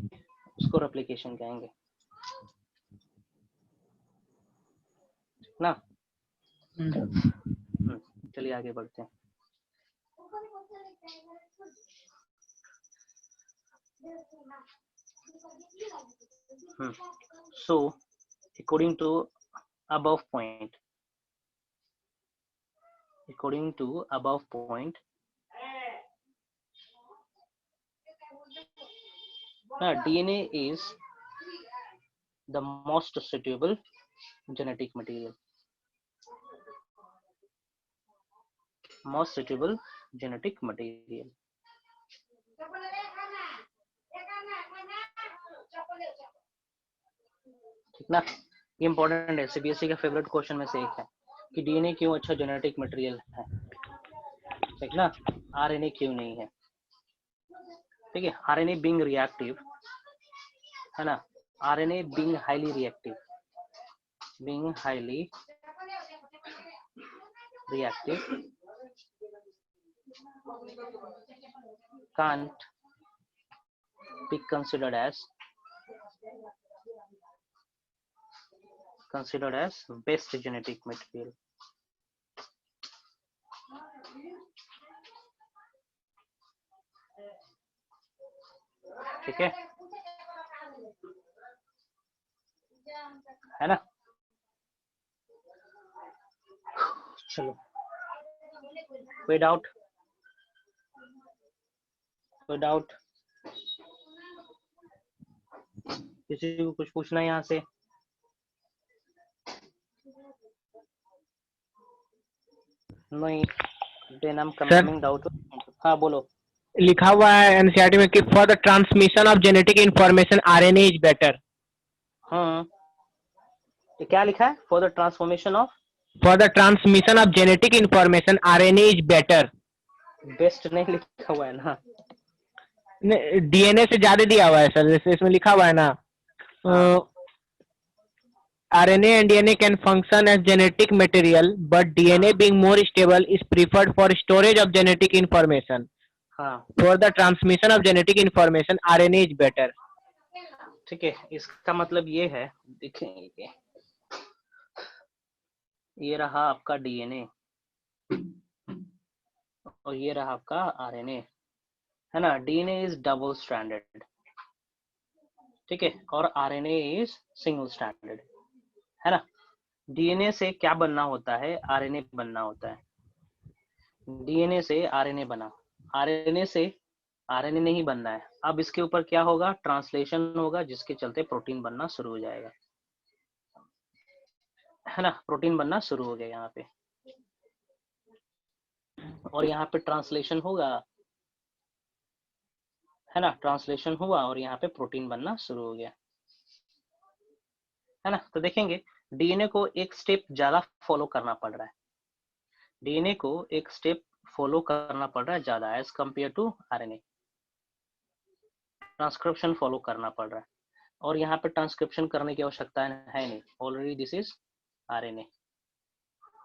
उसको रेप्लिकेशन कहेंगे ना। चलिए आगे बढ़ते हैं। So according to above point, DNA is the most suitable genetic material, most suitable genetic material, ठीक ना। ये इंपॉर्टेंट है, सीबीएसई का फेवरेट क्वेश्चन में से एक है कि डीएनए क्यों अच्छा जेनेटिक मटेरियल है, ठीक ना, आरएनए क्यों नहीं है। ठीक है, आरएनए बीइंग रिएक्टिव, है ना, RNA being highly reactive, can't be considered as best genetic material। ठीक है ना। चलो, कोई डाउट? कोई डाउट? किसी को कुछ पूछना है यहाँ से? नहीं, then I am coming doubt. हाँ बोलो। लिखा हुआ है एनसीईआरटी में कि for the transmission of genetic information RNA is better. हाँ, ये क्या लिखा है? For the transformation of, for the transmission of genetic information RNA is better. Best नहीं लिखा हुआ है ना? डीएनए से ज्यादा दिया हुआ है सर, जैसे इसमें लिखा हुआ है ना, RNA and DNA can function as genetic material, but DNA being more stable is preferred for storage of genetic information. हाँ For the transmission of genetic information, RNA is better. ठीक है, इसका मतलब ये है, देखें ये रहा आपका डीएनए और ये रहा आपका आरएनए, है ना? डीएनए इज डबल स्ट्रैंडेड, ठीक है, और आरएनए इज सिंगल स्ट्रैंडेड, है ना? डीएनए से क्या बनना होता है? आरएनए बनना होता है। डीएनए से आरएनए बना, आरएनए से आरएनए नहीं बनना है। अब इसके ऊपर क्या होगा? ट्रांसलेशन होगा, जिसके चलते प्रोटीन बनना शुरू हो जाएगा, है ना? प्रोटीन बनना शुरू हो गया यहाँ पे, और यहाँ पे ट्रांसलेशन होगा, है ना? ट्रांसलेशन हुआ और यहाँ पे प्रोटीन बनना शुरू हो गया, है ना? तो देखेंगे डीएनए को एक स्टेप ज्यादा फॉलो करना पड़ रहा है, डीएनए को एक स्टेप फॉलो करना पड़ रहा है ज्यादा as compare to RNA. Transcription follow करना पड़ रहा है, और यहाँ पे ट्रांसक्रिप्शन करने की आवश्यकता है नहीं, ऑलरेडी दिस इज आरएनए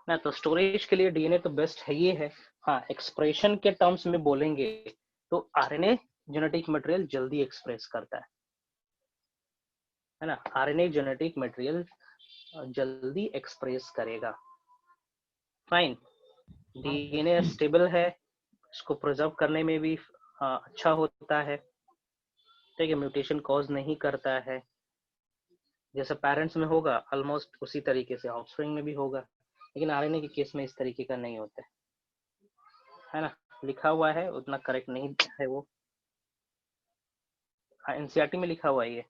ना। तो स्टोरेज के लिए डीएनए तो बेस्ट है, ये है। हाँ, एक्सप्रेशन के टर्म्स में बोलेंगे तो आरएनए जेनेटिक मटेरियल जल्दी एक्सप्रेस करता है ना? आरएनए जेनेटिक मटेरियल जल्दी एक्सप्रेस करेगा। फाइन, डीएनए स्टेबल है, इसको प्रिजर्व करने में भी अच्छा होता है, ठीक है, म्यूटेशन कॉज नहीं करता है। जैसे पेरेंट्स में होगा ऑलमोस्ट उसी तरीके से ऑफस्प्रिंग में भी होगा, लेकिन आरएनए के केस में इस तरीके का नहीं होता है ना? लिखा हुआ है उतना करेक्ट नहीं है वो, एनसीईआरटी में लिखा हुआ है ये।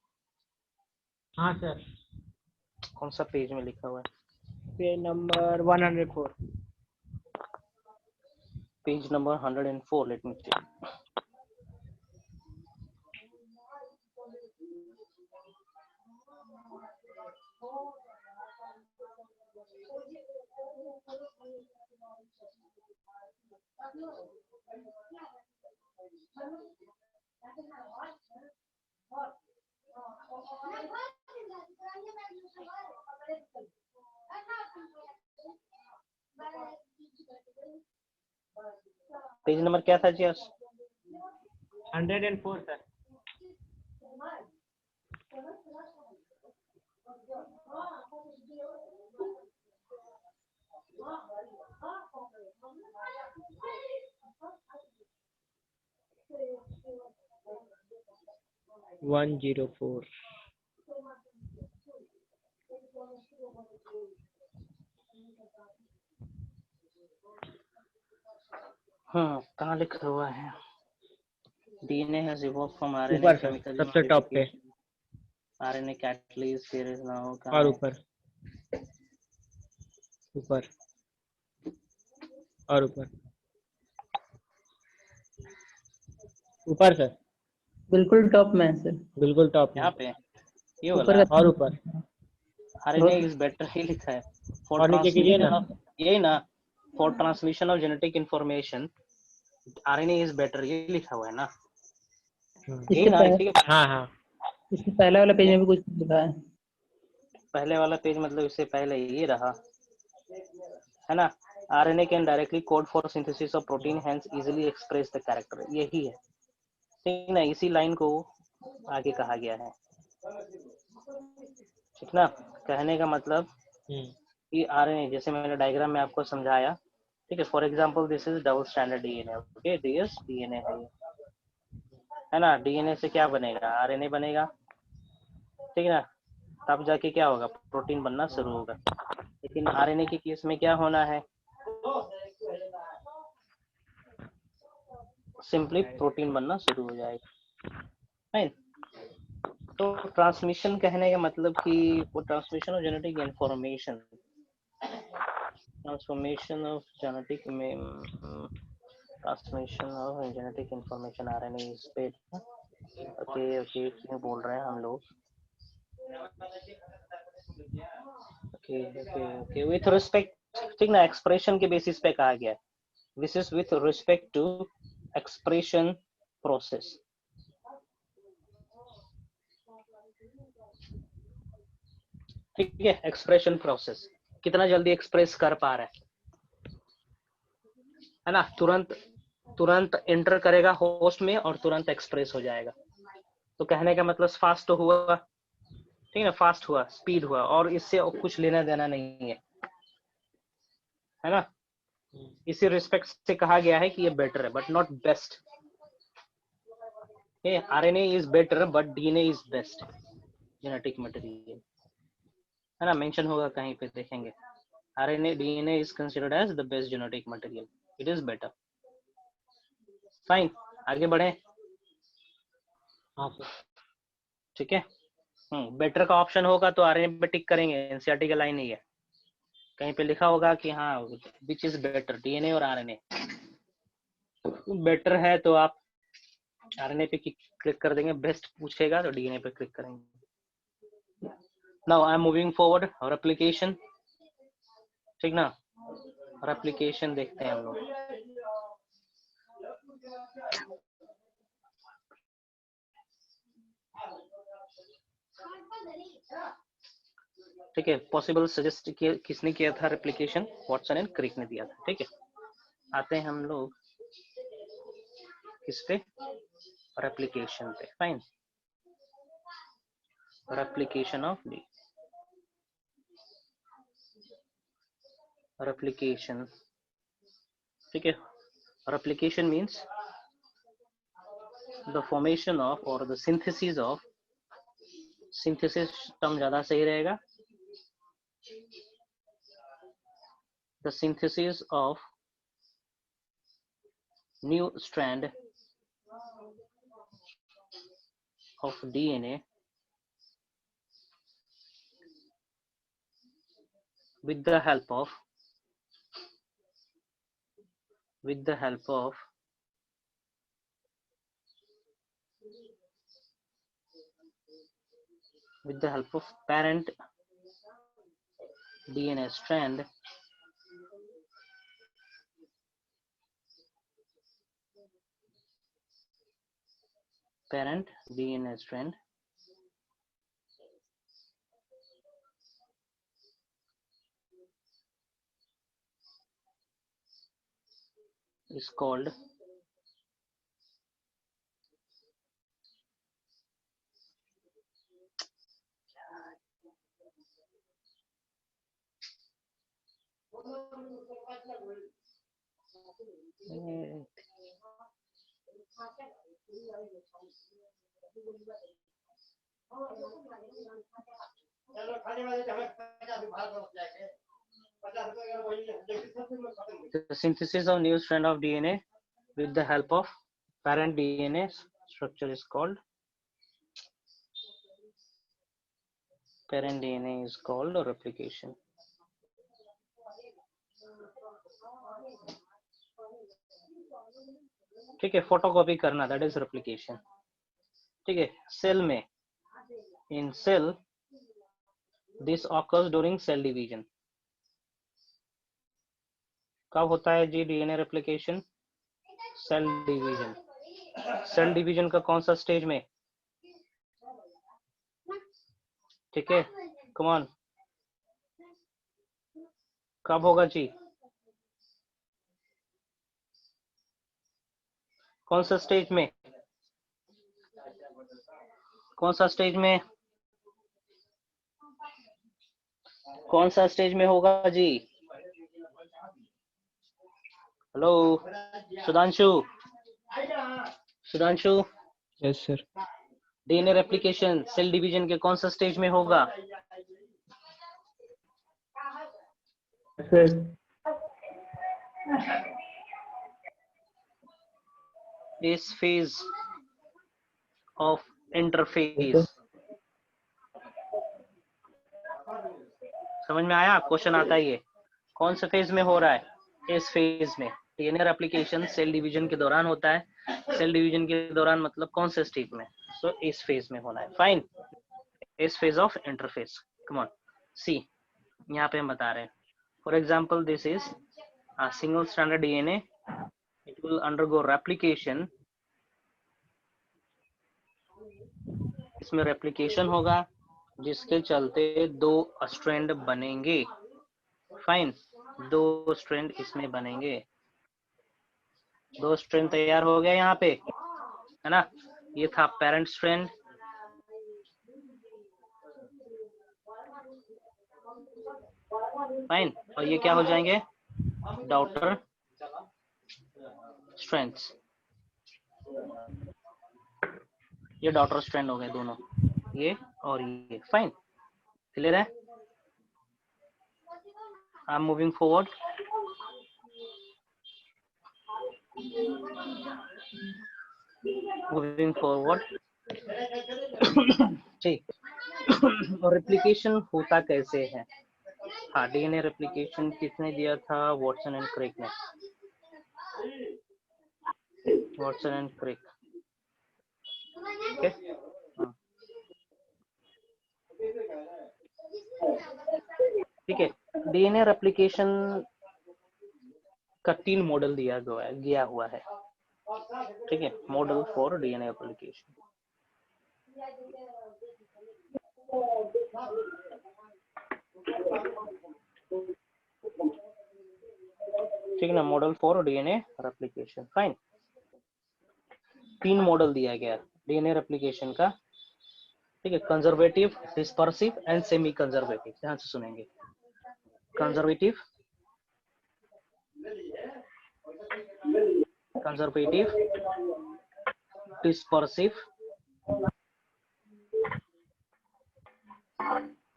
हाँ सर। कौन सा पेज में लिखा हुआ है? Page number 104। Page number 104, let me check. Page number क्या था जी? 104 सर। (104) हाँ, कहाँ लिखा हुआ है? DNA has evolved from RNA ऊपर सर, केमिकल सबसे टॉप पे। RNA catalyst there is now. और ऊपर, ऊपर और ऊपर, ऊपर सर, बिल्कुल टॉप में है सर। बिल्कुल टॉप में। यहाँ पे ये ऊपर वाला का और ऊपर आरएनए इज बेटर ही लिखा है। फॉर और नीचे कीजिए ना। यही ना, for transmission of genetic information RNA is better, ये लिखा हुआ है ना? यही इससे ना? पहले, इसी के हाँ हाँ, इससे पहले वाला पेज में भी कुछ लिखा है। पहले वाला पेज मतलब इससे पहले ये रहा, है ना? RNA can directly code for synthesis of protein, hence easily express the character, यही है, ठीक ना? इसी लाइन को आगे कहा गया है, ठीक ना? कहने का मतलब कि आरएनए, जैसे मैंने डायग्राम में आपको समझाया, ठीक है, for example this is double standard DNA, okay, this DNA है ना? डीएनए से क्या बनेगा? आरएनए बनेगा, ठीक है ना? तब जाके क्या होगा? प्रोटीन बनना शुरू होगा। लेकिन आरएनए के केस में क्या होना है? सिंपली प्रोटीन बनना शुरू हो जाएगा। फाइन। तो ट्रांसमिशन कहने का मतलब कि वो transmission of genetic information, transformation of genetic में transmission of genetic information RNA इस पे। ओके ओके क्यों बोल रहे हैं हम लोग? Okay okay okay with respect, ठीक ना, एक्सप्रेशन के बेसिस पे कहा गया, this is with respect to expression process. ठीक है, एक्सप्रेशन प्रोसेस कितना जल्दी एक्सप्रेस कर पा रहा है ना, तुरंत एंटर करेगा होस्ट में और तुरंत एक्सप्रेस हो जाएगा। तो कहने का मतलब फास्ट तो हुआ, ठीक है ना, फास्ट हुआ, स्पीड हुआ, और इससे कुछ लेना देना नहीं है ना। इसी रिस्पेक्ट से कहा गया है कि ये बेटर है but not best. RNA is better but DNA is best genetic material, है ना, मेंशन होगा कहीं पे देखेंगे। RNA DNA is considered as the best genetic material. It is better. Fine. आगे बढ़े। ठीक है। बेटर का ऑप्शन होगा तो RNA पे टिक करेंगे, एनसीईआरटी का लाइन ही है, कहीं पे लिखा होगा कि हाँ विच इज बेटर, DNA और RNA। बेटर है तो आप RNA पे क्लिक कर देंगे, बेस्ट पूछेगा तो DNA पे क्लिक करेंगे। Now I am moving forward और एप्लीकेशन, ठीक ना, और एप्लीकेशन देखते हैं हम लोग। ठीक है, पॉसिबल सजेस्ट किसने किया था रेप्लिकेशन? वॉटसन एंड क्रिक ने दिया था। ठीक है, आते हैं हम लोग किस पे, रेप्लिकेशन पे। Fine, replication of D, replication. ठीक है, replication means the formation of और the synthesis of, synthesis term ज्यादा सही रहेगा, the synthesis of new strand of DNA with the help of parent DNA strand is called the synthesis of new strand of DNA with the help of parent DNA structure is called replication. ठीक है, photocopy करना, that is replication. ठीक है, cell में, in cell this occurs during cell division. कब होता है जी DNA replication? Cell division. Cell division का कौन सा स्टेज में? ठीक है, कम ऑन, कब होगा जी? कौन सा स्टेज में? कौन सा स्टेज में? कौन सा स्टेज में होगा जी? Hello Sudhanshu, Sudhanshu. Yes sir. DNA replication cell division के कौन सा स्टेज में होगा? सर इस फेज ऑफ इंटरफेस। समझ में आया? क्वेश्चन आता है ये कौन से फेज में हो रहा है? इस फेज में। डीएनए रेप्लिकेशन सेल डिवीजन के दौरान होता है। सेल डिवीजन के दौरान मतलब कौन से स्टेज में? सो इस फेज में होना है। फाइन, इस phase of interphase. Come on, see यहाँ पे हम बता रहे हैं for example this is a single stranded DNA. It will undergo replication. इसमें रेप्लिकेशन होगा जिसके चलते दो स्ट्रैंड बनेंगे। फाइन, दो स्ट्रैंड इसमें बनेंगे। दो स्ट्रैंड तैयार हो गया यहाँ पे, है ना? ये था पेरेंट स्ट्रैंड, फाइन, और ये क्या हो जाएंगे? Daughter strands. ये डॉटर स्ट्रैंड हो गए दोनों, ये और ये। फाइन, क्लियर है? I am moving forward. Moving forward. ठीक। और रेप्लिकेशन होता कैसे है? हाँ, डीएनए रेप्लिकेशन किसने दिया था? वॉटसन एंड क्रिक ने। Watson and Crick, okay. ठीक है, डीएनए रेप्लिकेशन का 3 मॉडल दिया हुआ है। ठीक है, मॉडल फॉर डीएनए रेप्लिकेशन। ठीक है ना, model for DNA replication. Fine, 3 model दिया गया डीएनए रेप्लिकेशन का। ठीक है, conservative, dispersive and semi conservative. ध्यान से सुनेंगे। Conservative, dispersive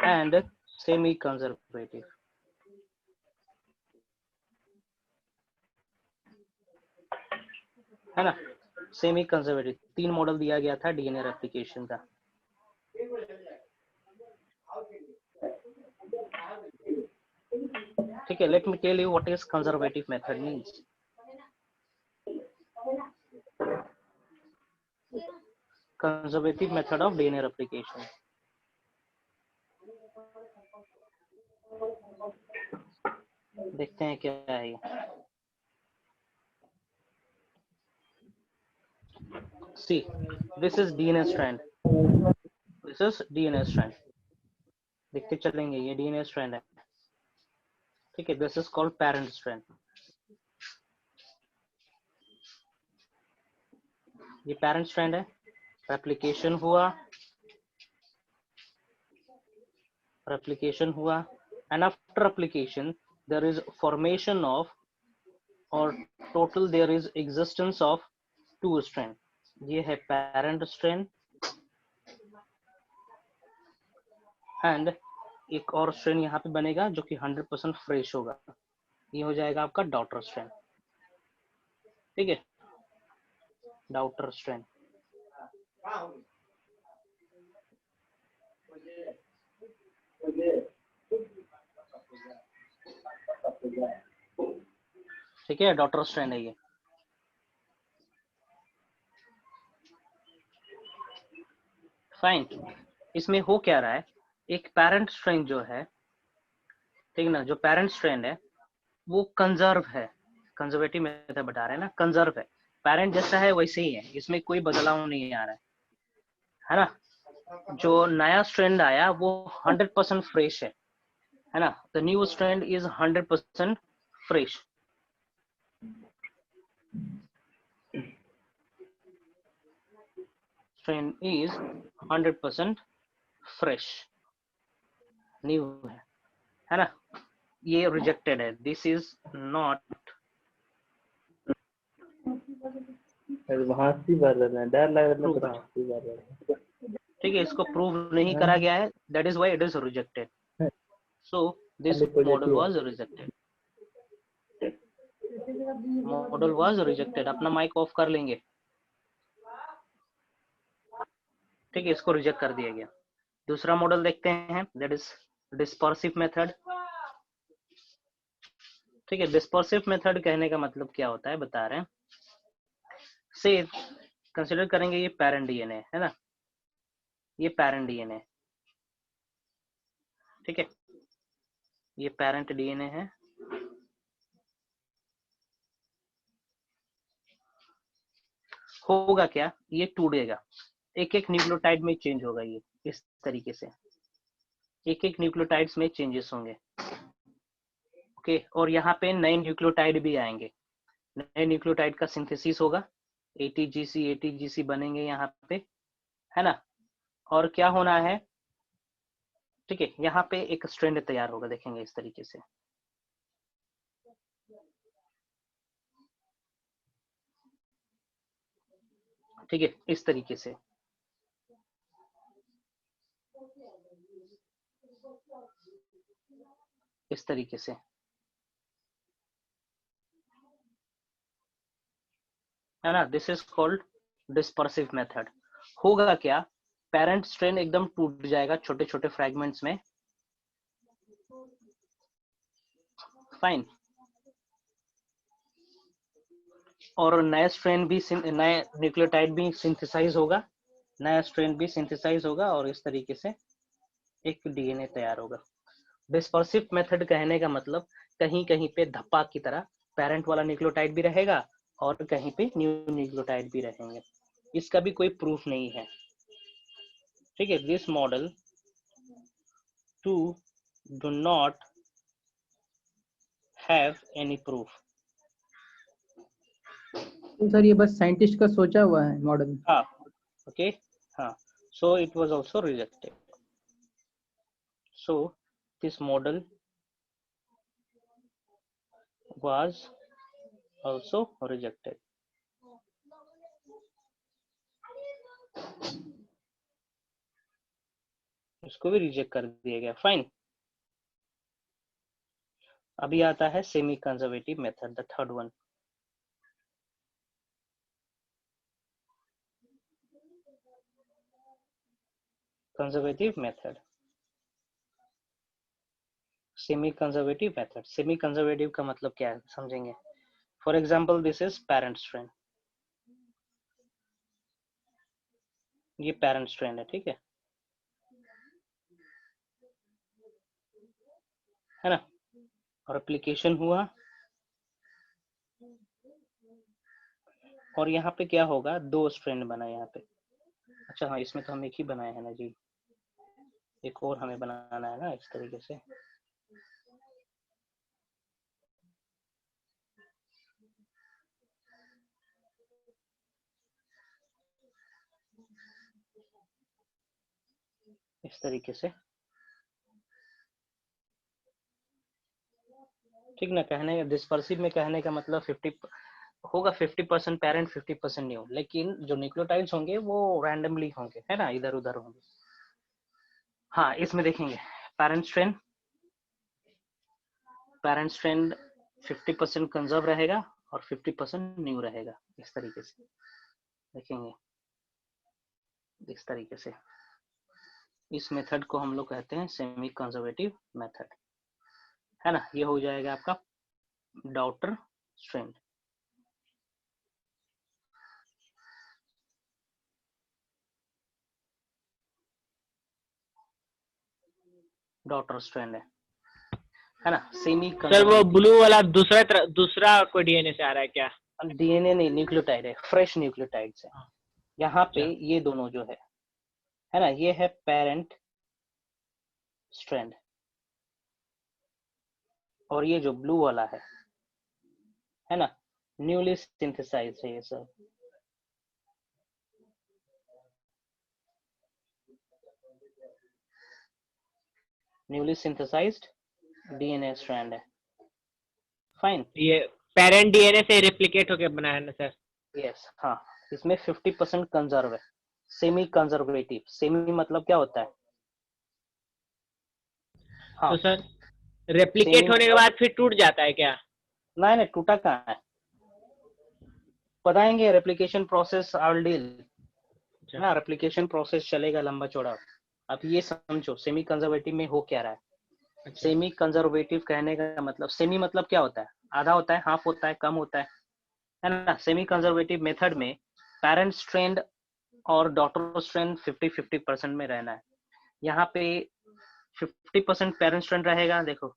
and semi conservative. है ना? सेमी कंजर्वेटिव 3 मॉडल दिया गया था डीएनए रेप्लिकेशन का। ठीक है, let me tell you what is conservative method means. Conservative method of DNA replication. देखते हैं क्या है ये। See, this is DNA strand. This is DNA strand. देखते चलेंगे, ये DNA strand है। ठीक है, this is called parent strand. ये parent strand है, replication हुआ, and after replication there is formation of, or total there is existence of 2 strand. ये है parent strand and एक और स्ट्रैंड यहाँ पे बनेगा जो कि 100% फ्रेश होगा। ये हो जाएगा आपका डॉटर स्ट्रैंड। ठीक है, डॉटर स्ट्रैंड। ठीक है, डॉटर स्ट्रैंड है ये। फाइन, इसमें हो क्या रहा है? एक पेरेंट स्ट्रैंड जो है, ठीक ना, जो पेरेंट स्ट्रैंड है वो कंजर्व है। कंजर्वेटिव मेथड बता रहे हैं ना, कंजर्व है, पेरेंट जैसा है वैसे ही है, इसमें कोई बदलाव नहीं आ रहा है ना? जो नया स्ट्रैंड आया वो 100% फ्रेश है ना? The new strand is 100% fresh. Strand is 100% fresh, new है ना? ये रिजेक्टेड है, दिस इज नॉट। डर लग रहा है। ठीक है, इसको प्रूव नहीं करा गया है, that is why it is rejected. So this model was rejected. Model was rejected. अपना माइक ऑफ कर लेंगे। ठीक है, इसको रिजेक्ट कर दिया गया। दूसरा मॉडल देखते हैं, दैट इज डिस्पर्सिव मेथड। ठीक है, डिस्पर्सिव मेथड कहने का मतलब क्या होता है बता रहे हैं। से कंसिडर करेंगे ये पेरेंट डीएनए है ना, ये पेरेंट डीएनए, ठीक है, ये पेरेंट डीएनए है। होगा क्या, ये टूटेगा, एक एक न्यूक्लियोटाइड में चेंज होगा, ये इस तरीके से एक एक न्यूक्लियोटाइड्स में चेंजेस होंगे। ओके, और यहाँ पे नए न्यूक्लियोटाइड भी आएंगे, नए न्यूक्लियोटाइड का सिंथेसिस होगा, एटीजीसी बनेंगे यहाँ पे, है ना। और क्या होना है, ठीक है, यहाँ पे एक स्ट्रैंड तैयार होगा, देखेंगे इस तरीके से। ठीक है, इस तरीके से, इस तरीके से, है ना। This is called dispersive method. होगा क्या, पेरेंट स्ट्रैंड एकदम टूट जाएगा छोटे छोटे फ्रैगमेंट्स में, फाइन। और नया स्ट्रैंड भी, नया न्यूक्लियोटाइड भी सिंथेसाइज होगा, नया स्ट्रैंड भी सिंथेसाइज होगा, और इस तरीके से एक डीएनए तैयार होगा। डिस्पर्सिव मेथड कहने का मतलब कहीं कहीं पे धप्पा की तरह पेरेंट वाला न्यूक्लियोटाइड भी रहेगा और कहीं पे न्यू न्यूक्लियोटाइड भी रहेंगे, इसका भी कोई प्रूफ नहीं है। ठीक है, this model to do not have any proof. तो सर ये बस साइंटिस्ट का सोचा हुआ है मॉडल। हाँ, ओके, हाँ, so it was also rejected, so this model was also rejected। इसको भी रिजेक्ट कर दिया गया, फाइन। अभी आता है semi conservative method, the third one. Conservative method, semi conservative method. Semi conservative का मतलब क्या है समझेंगे। For example, this is parent strand, ये पेरेंट स्ट्रैंड है, ठीक है ना। और एप्लीकेशन हुआ, और यहाँ पे क्या होगा, दो स्ट्रैंड बना यहाँ पे। अच्छा हाँ, इसमें तो हम एक ही बनाए हैं ना जी, एक और हमें बनाना है ना, इस तरीके से। इस तरीके से, ठीक ना। कहने का डिस्पर्सिव में कहने का मतलब 50 होगा, 50% पेरेंट 50% न्यू, लेकिन जो न्यूक्लियोटाइड्स होंगे वो रैंडमली होंगे, है ना, इधर उधर होंगे। हाँ, इसमें देखेंगे पेरेंट स्ट्रैंड 50% कंजर्व रहेगा और 50% न्यू रहेगा, इस तरीके से देखेंगे, इस तरीके से। इस मेथड को हम लोग कहते हैं सेमी कंजर्वेटिव मेथड, है ना। ये हो जाएगा आपका डॉटर स्ट्रैंड। डॉटर स्ट्रैंड है ना, सेमी सर वो ब्लू वाला दूसरा कोई डीएनए से आ रहा है क्या? डीएनए नहीं, न्यूक्लियोटाइड है, फ्रेश न्यूक्लियोटाइड से। यहाँ पे ये दोनों जो है ना, ये है पेरेंट स्ट्रैंड, और ये जो ब्लू वाला है ना, न्यूली सिंथेसाइज्ड है ये सब। न्यूली सिंथेसाइज्ड डीएनए स्ट्रैंड है, फाइन। ये पेरेंट डीएनए से रेप्लिकेट होके बना है ना सर? यस, हाँ, इसमें 50% कंजर्व है, सेमी कंजर्वेटिव। सेमी मतलब क्या होता है? हाँ, तो सर रेप्लिकेट होने के बाद फिर टूट जाता है क्या? नहीं, टूटा कहाँ है, बताएंगे replication process I will deal. ना, रेप्लिकेशन प्रोसेस चलेगा लंबा चौड़ा। अब ये समझो सेमी कंजर्वेटिव में हो क्या रहा है। सेमी कंजर्वेटिव कहने का मतलब, सेमी मतलब क्या होता है, आधा होता है, हाफ होता है, कम होता है ना। सेमी कंजर्वेटिव मेथड में पेरेंट स्ट्रैंड और डॉटर स्ट्रैंड 50-50% में रहना है। यहाँ पे 50% पेरेंट स्ट्रैंड रहेगा, देखो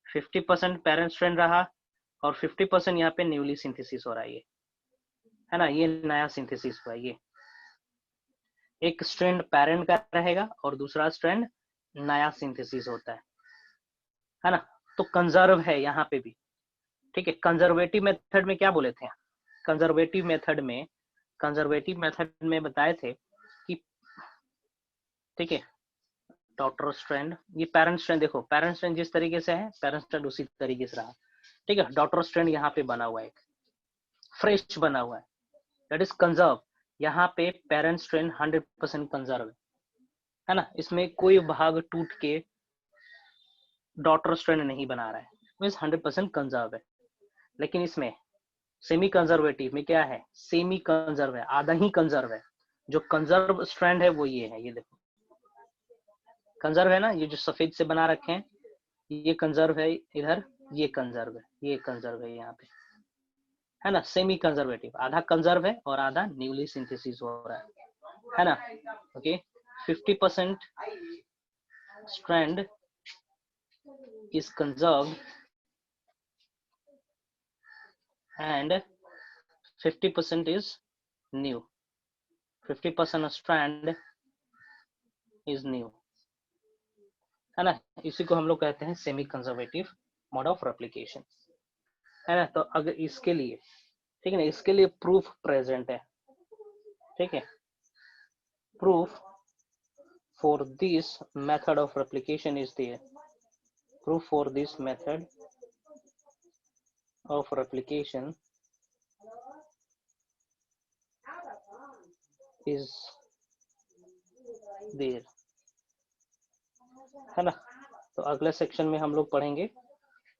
50% पेरेंट स्ट्रैंड रहा और 50% यहाँ पे न्यूली सिंथेसिस हो रहा है ना, ये नया सिंथेसिस हुआ। ये एक स्ट्रैंड पेरेंट का रहेगा और दूसरा स्ट्रैंड नया सिंथेसिस होता है ना। तो कंजर्व है यहाँ पे भी, ठीक है। कंजर्वेटिव मेथड में क्या बोले थे, कंजर्वेटिव मेथड में बताए थे कि, ठीक है, डॉटर स्ट्रैंड, ये पेरेंट स्ट्रैंड, देखो पेरेंट स्ट्रैंड जिस तरीके से है, पेरेंट स्ट्रैंड उसी तरीके से रहा, ठीक है। डॉटर स्ट्रैंड यहाँ पे बना हुआ है, एक फ्रेश बना हुआ है, दैट इज कंजर्व। यहाँ पे पेरेंट स्ट्रैंड 100% कंजर्व है ना, इसमें कोई भाग टूट के डॉटर स्ट्रैंड नहीं बना रहा है, मींस 100% कंजर्व है। लेकिन इसमें सेमी कंजर्वेटिव में क्या है, सेमी कंजर्व है, आधा ही कंजर्व है। जो कंजर्व स्ट्रैंड है वो ये है, ये देखो कंजर्व है ना, ये जो सफेद से बना रखे हैं ये कंजर्व है, इधर ये कंजर्व है, ये कंजर्व है यहाँ पे, है ना। सेमी कंजर्वेटिव, आधा कंजर्व है और आधा न्यूली सिंथेसिस हो रहा है ना। Okay, 50% strand is conserved and 50% is new. 50% of strand is new, है ना। इसी को हम लोग कहते हैं semi conservative mode of replication, है ना। तो अगर इसके लिए, ठीक है ना, इसके लिए प्रूफ प्रेजेंट है, ठीक है। Proof for this method of replication is there. Proof for this method of replication is there, है ना। तो अगले सेक्शन में हम लोग पढ़ेंगे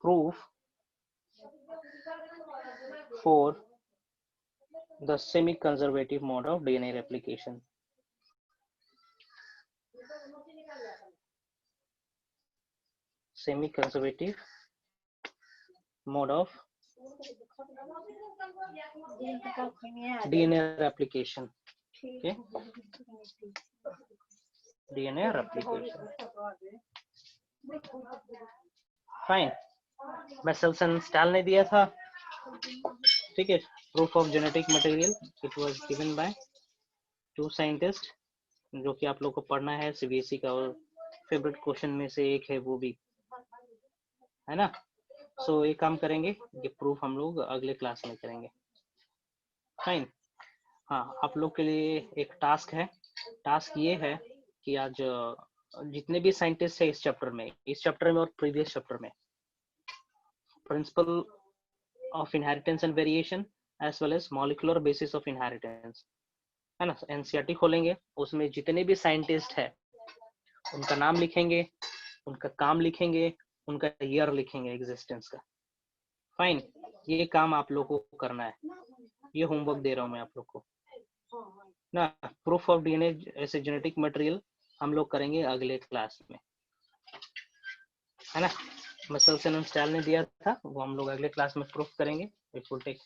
proof for the semi conservative mode of DNA replication. Semi conservative mode of DNA replication. Okay, DNA replication. Fine. मैं Selsun style ने दिया था, ठीक है। Proof of genetic material, it was given by 2 scientist, जो कि आप लोग को पढ़ना है सीबीएसई का, और फेवरेट क्वेश्चन में से एक है वो भी, है ना। सो ये काम करेंगे, ये प्रूफ हम लोग अगले क्लास में करेंगे। फाइन। हाँ, आप लोग के लिए एक टास्क है। टास्क ये है कि आज जितने भी साइंटिस्ट है इस चैप्टर में और प्रीवियस चैप्टर में, principle of inheritance and variation as well as molecular basis of inheritance, है ना। एनसीईआरटी खोलेंगे, उसमें जितने भी साइंटिस्ट है उनका नाम लिखेंगे, उनका काम लिखेंगे, उनका ईयर लिखेंगे एग्जिस्टेंस का। फाइन, ये काम आप लोगों को करना है, ये होमवर्क दे रहा हूं मैं आप लोग को ना। प्रूफ ऑफ डीएनए ऐसे जेनेटिक मटेरियल हम लोग करेंगे अगले क्लास में, है ना। मसल्सन स्टाइल ने दिया था वो हम लोग अगले क्लास में प्रूफ करेंगे, इट विल टेक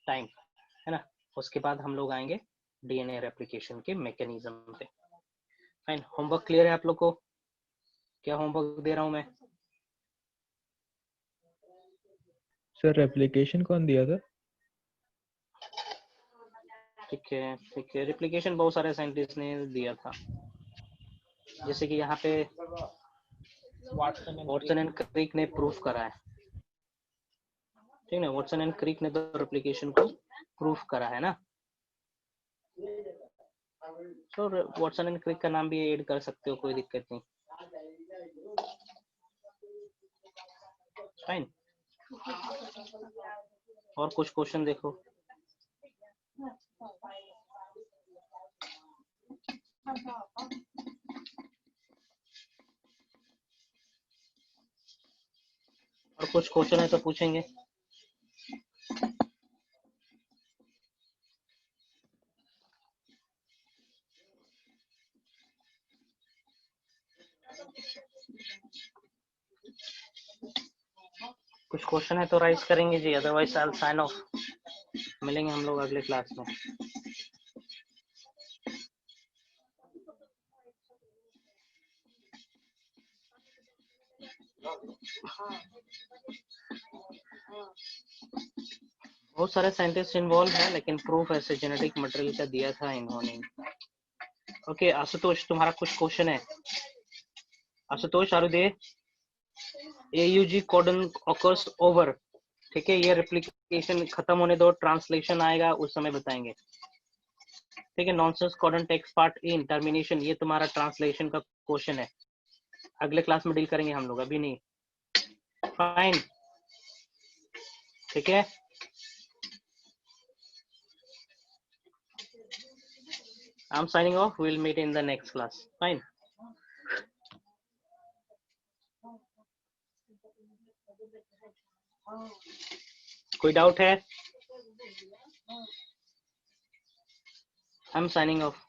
टाइम, है ना। उसके बाद हम लोग आएंगे डीएनए रेप्लिकेशन के मैकेनिज्म पे। फाइन, होमवर्क क्लियर है आप लोग को? क्या होमवर्क दे रहा हूं मैं? सर रेप्लिकेशन कौन दिया था? ठीक है, रेप्लिकेशन बहुत सारे साइंटिस्ट ने दिया था, जैसे कि यहाँ पे वॉटसन एंड क्रिक ने प्रूफ करा है, ठीक है। वॉटसन एंड क्रिक ने तो रेप्लिकेशन को प्रूफ करा है ना। तो वॉटसन एंड क्रिक का नाम भी ऐड कर सकते हो, कोई दिक्कत नहीं। फाइन, और कुछ क्वेश्चन देखो। और कुछ क्वेश्चन है तो पूछेंगे। कुछ क्वेश्चन है तो राइज करेंगे जी, otherwise I will sign off. मिलेंगे हम लोग अगले क्लास में। बहुत सारे साइंटिस्ट इन्वॉल्व हैं, लेकिन प्रूफ ऐसे जेनेटिक मटेरियल का दिया था इन्होंने। ओके आशुतोष, तुम्हारा कुछ क्वेश्चन है? Ashutosh are you there? AUG codon occurs over, ठीक है, ये रेप्लिकेशन खत्म होने दो, ट्रांसलेशन आएगा उस समय बताएंगे, ठीक है। Nonsense codon text part in termination, ये तुम्हारा ट्रांसलेशन का क्वेश्चन है, अगले क्लास में डील करेंगे हम लोग, अभी नहीं। फाइन, ठीक है। I'm signing off. We'll meet in the next class. Fine. कोई डाउट है? I'm signing off.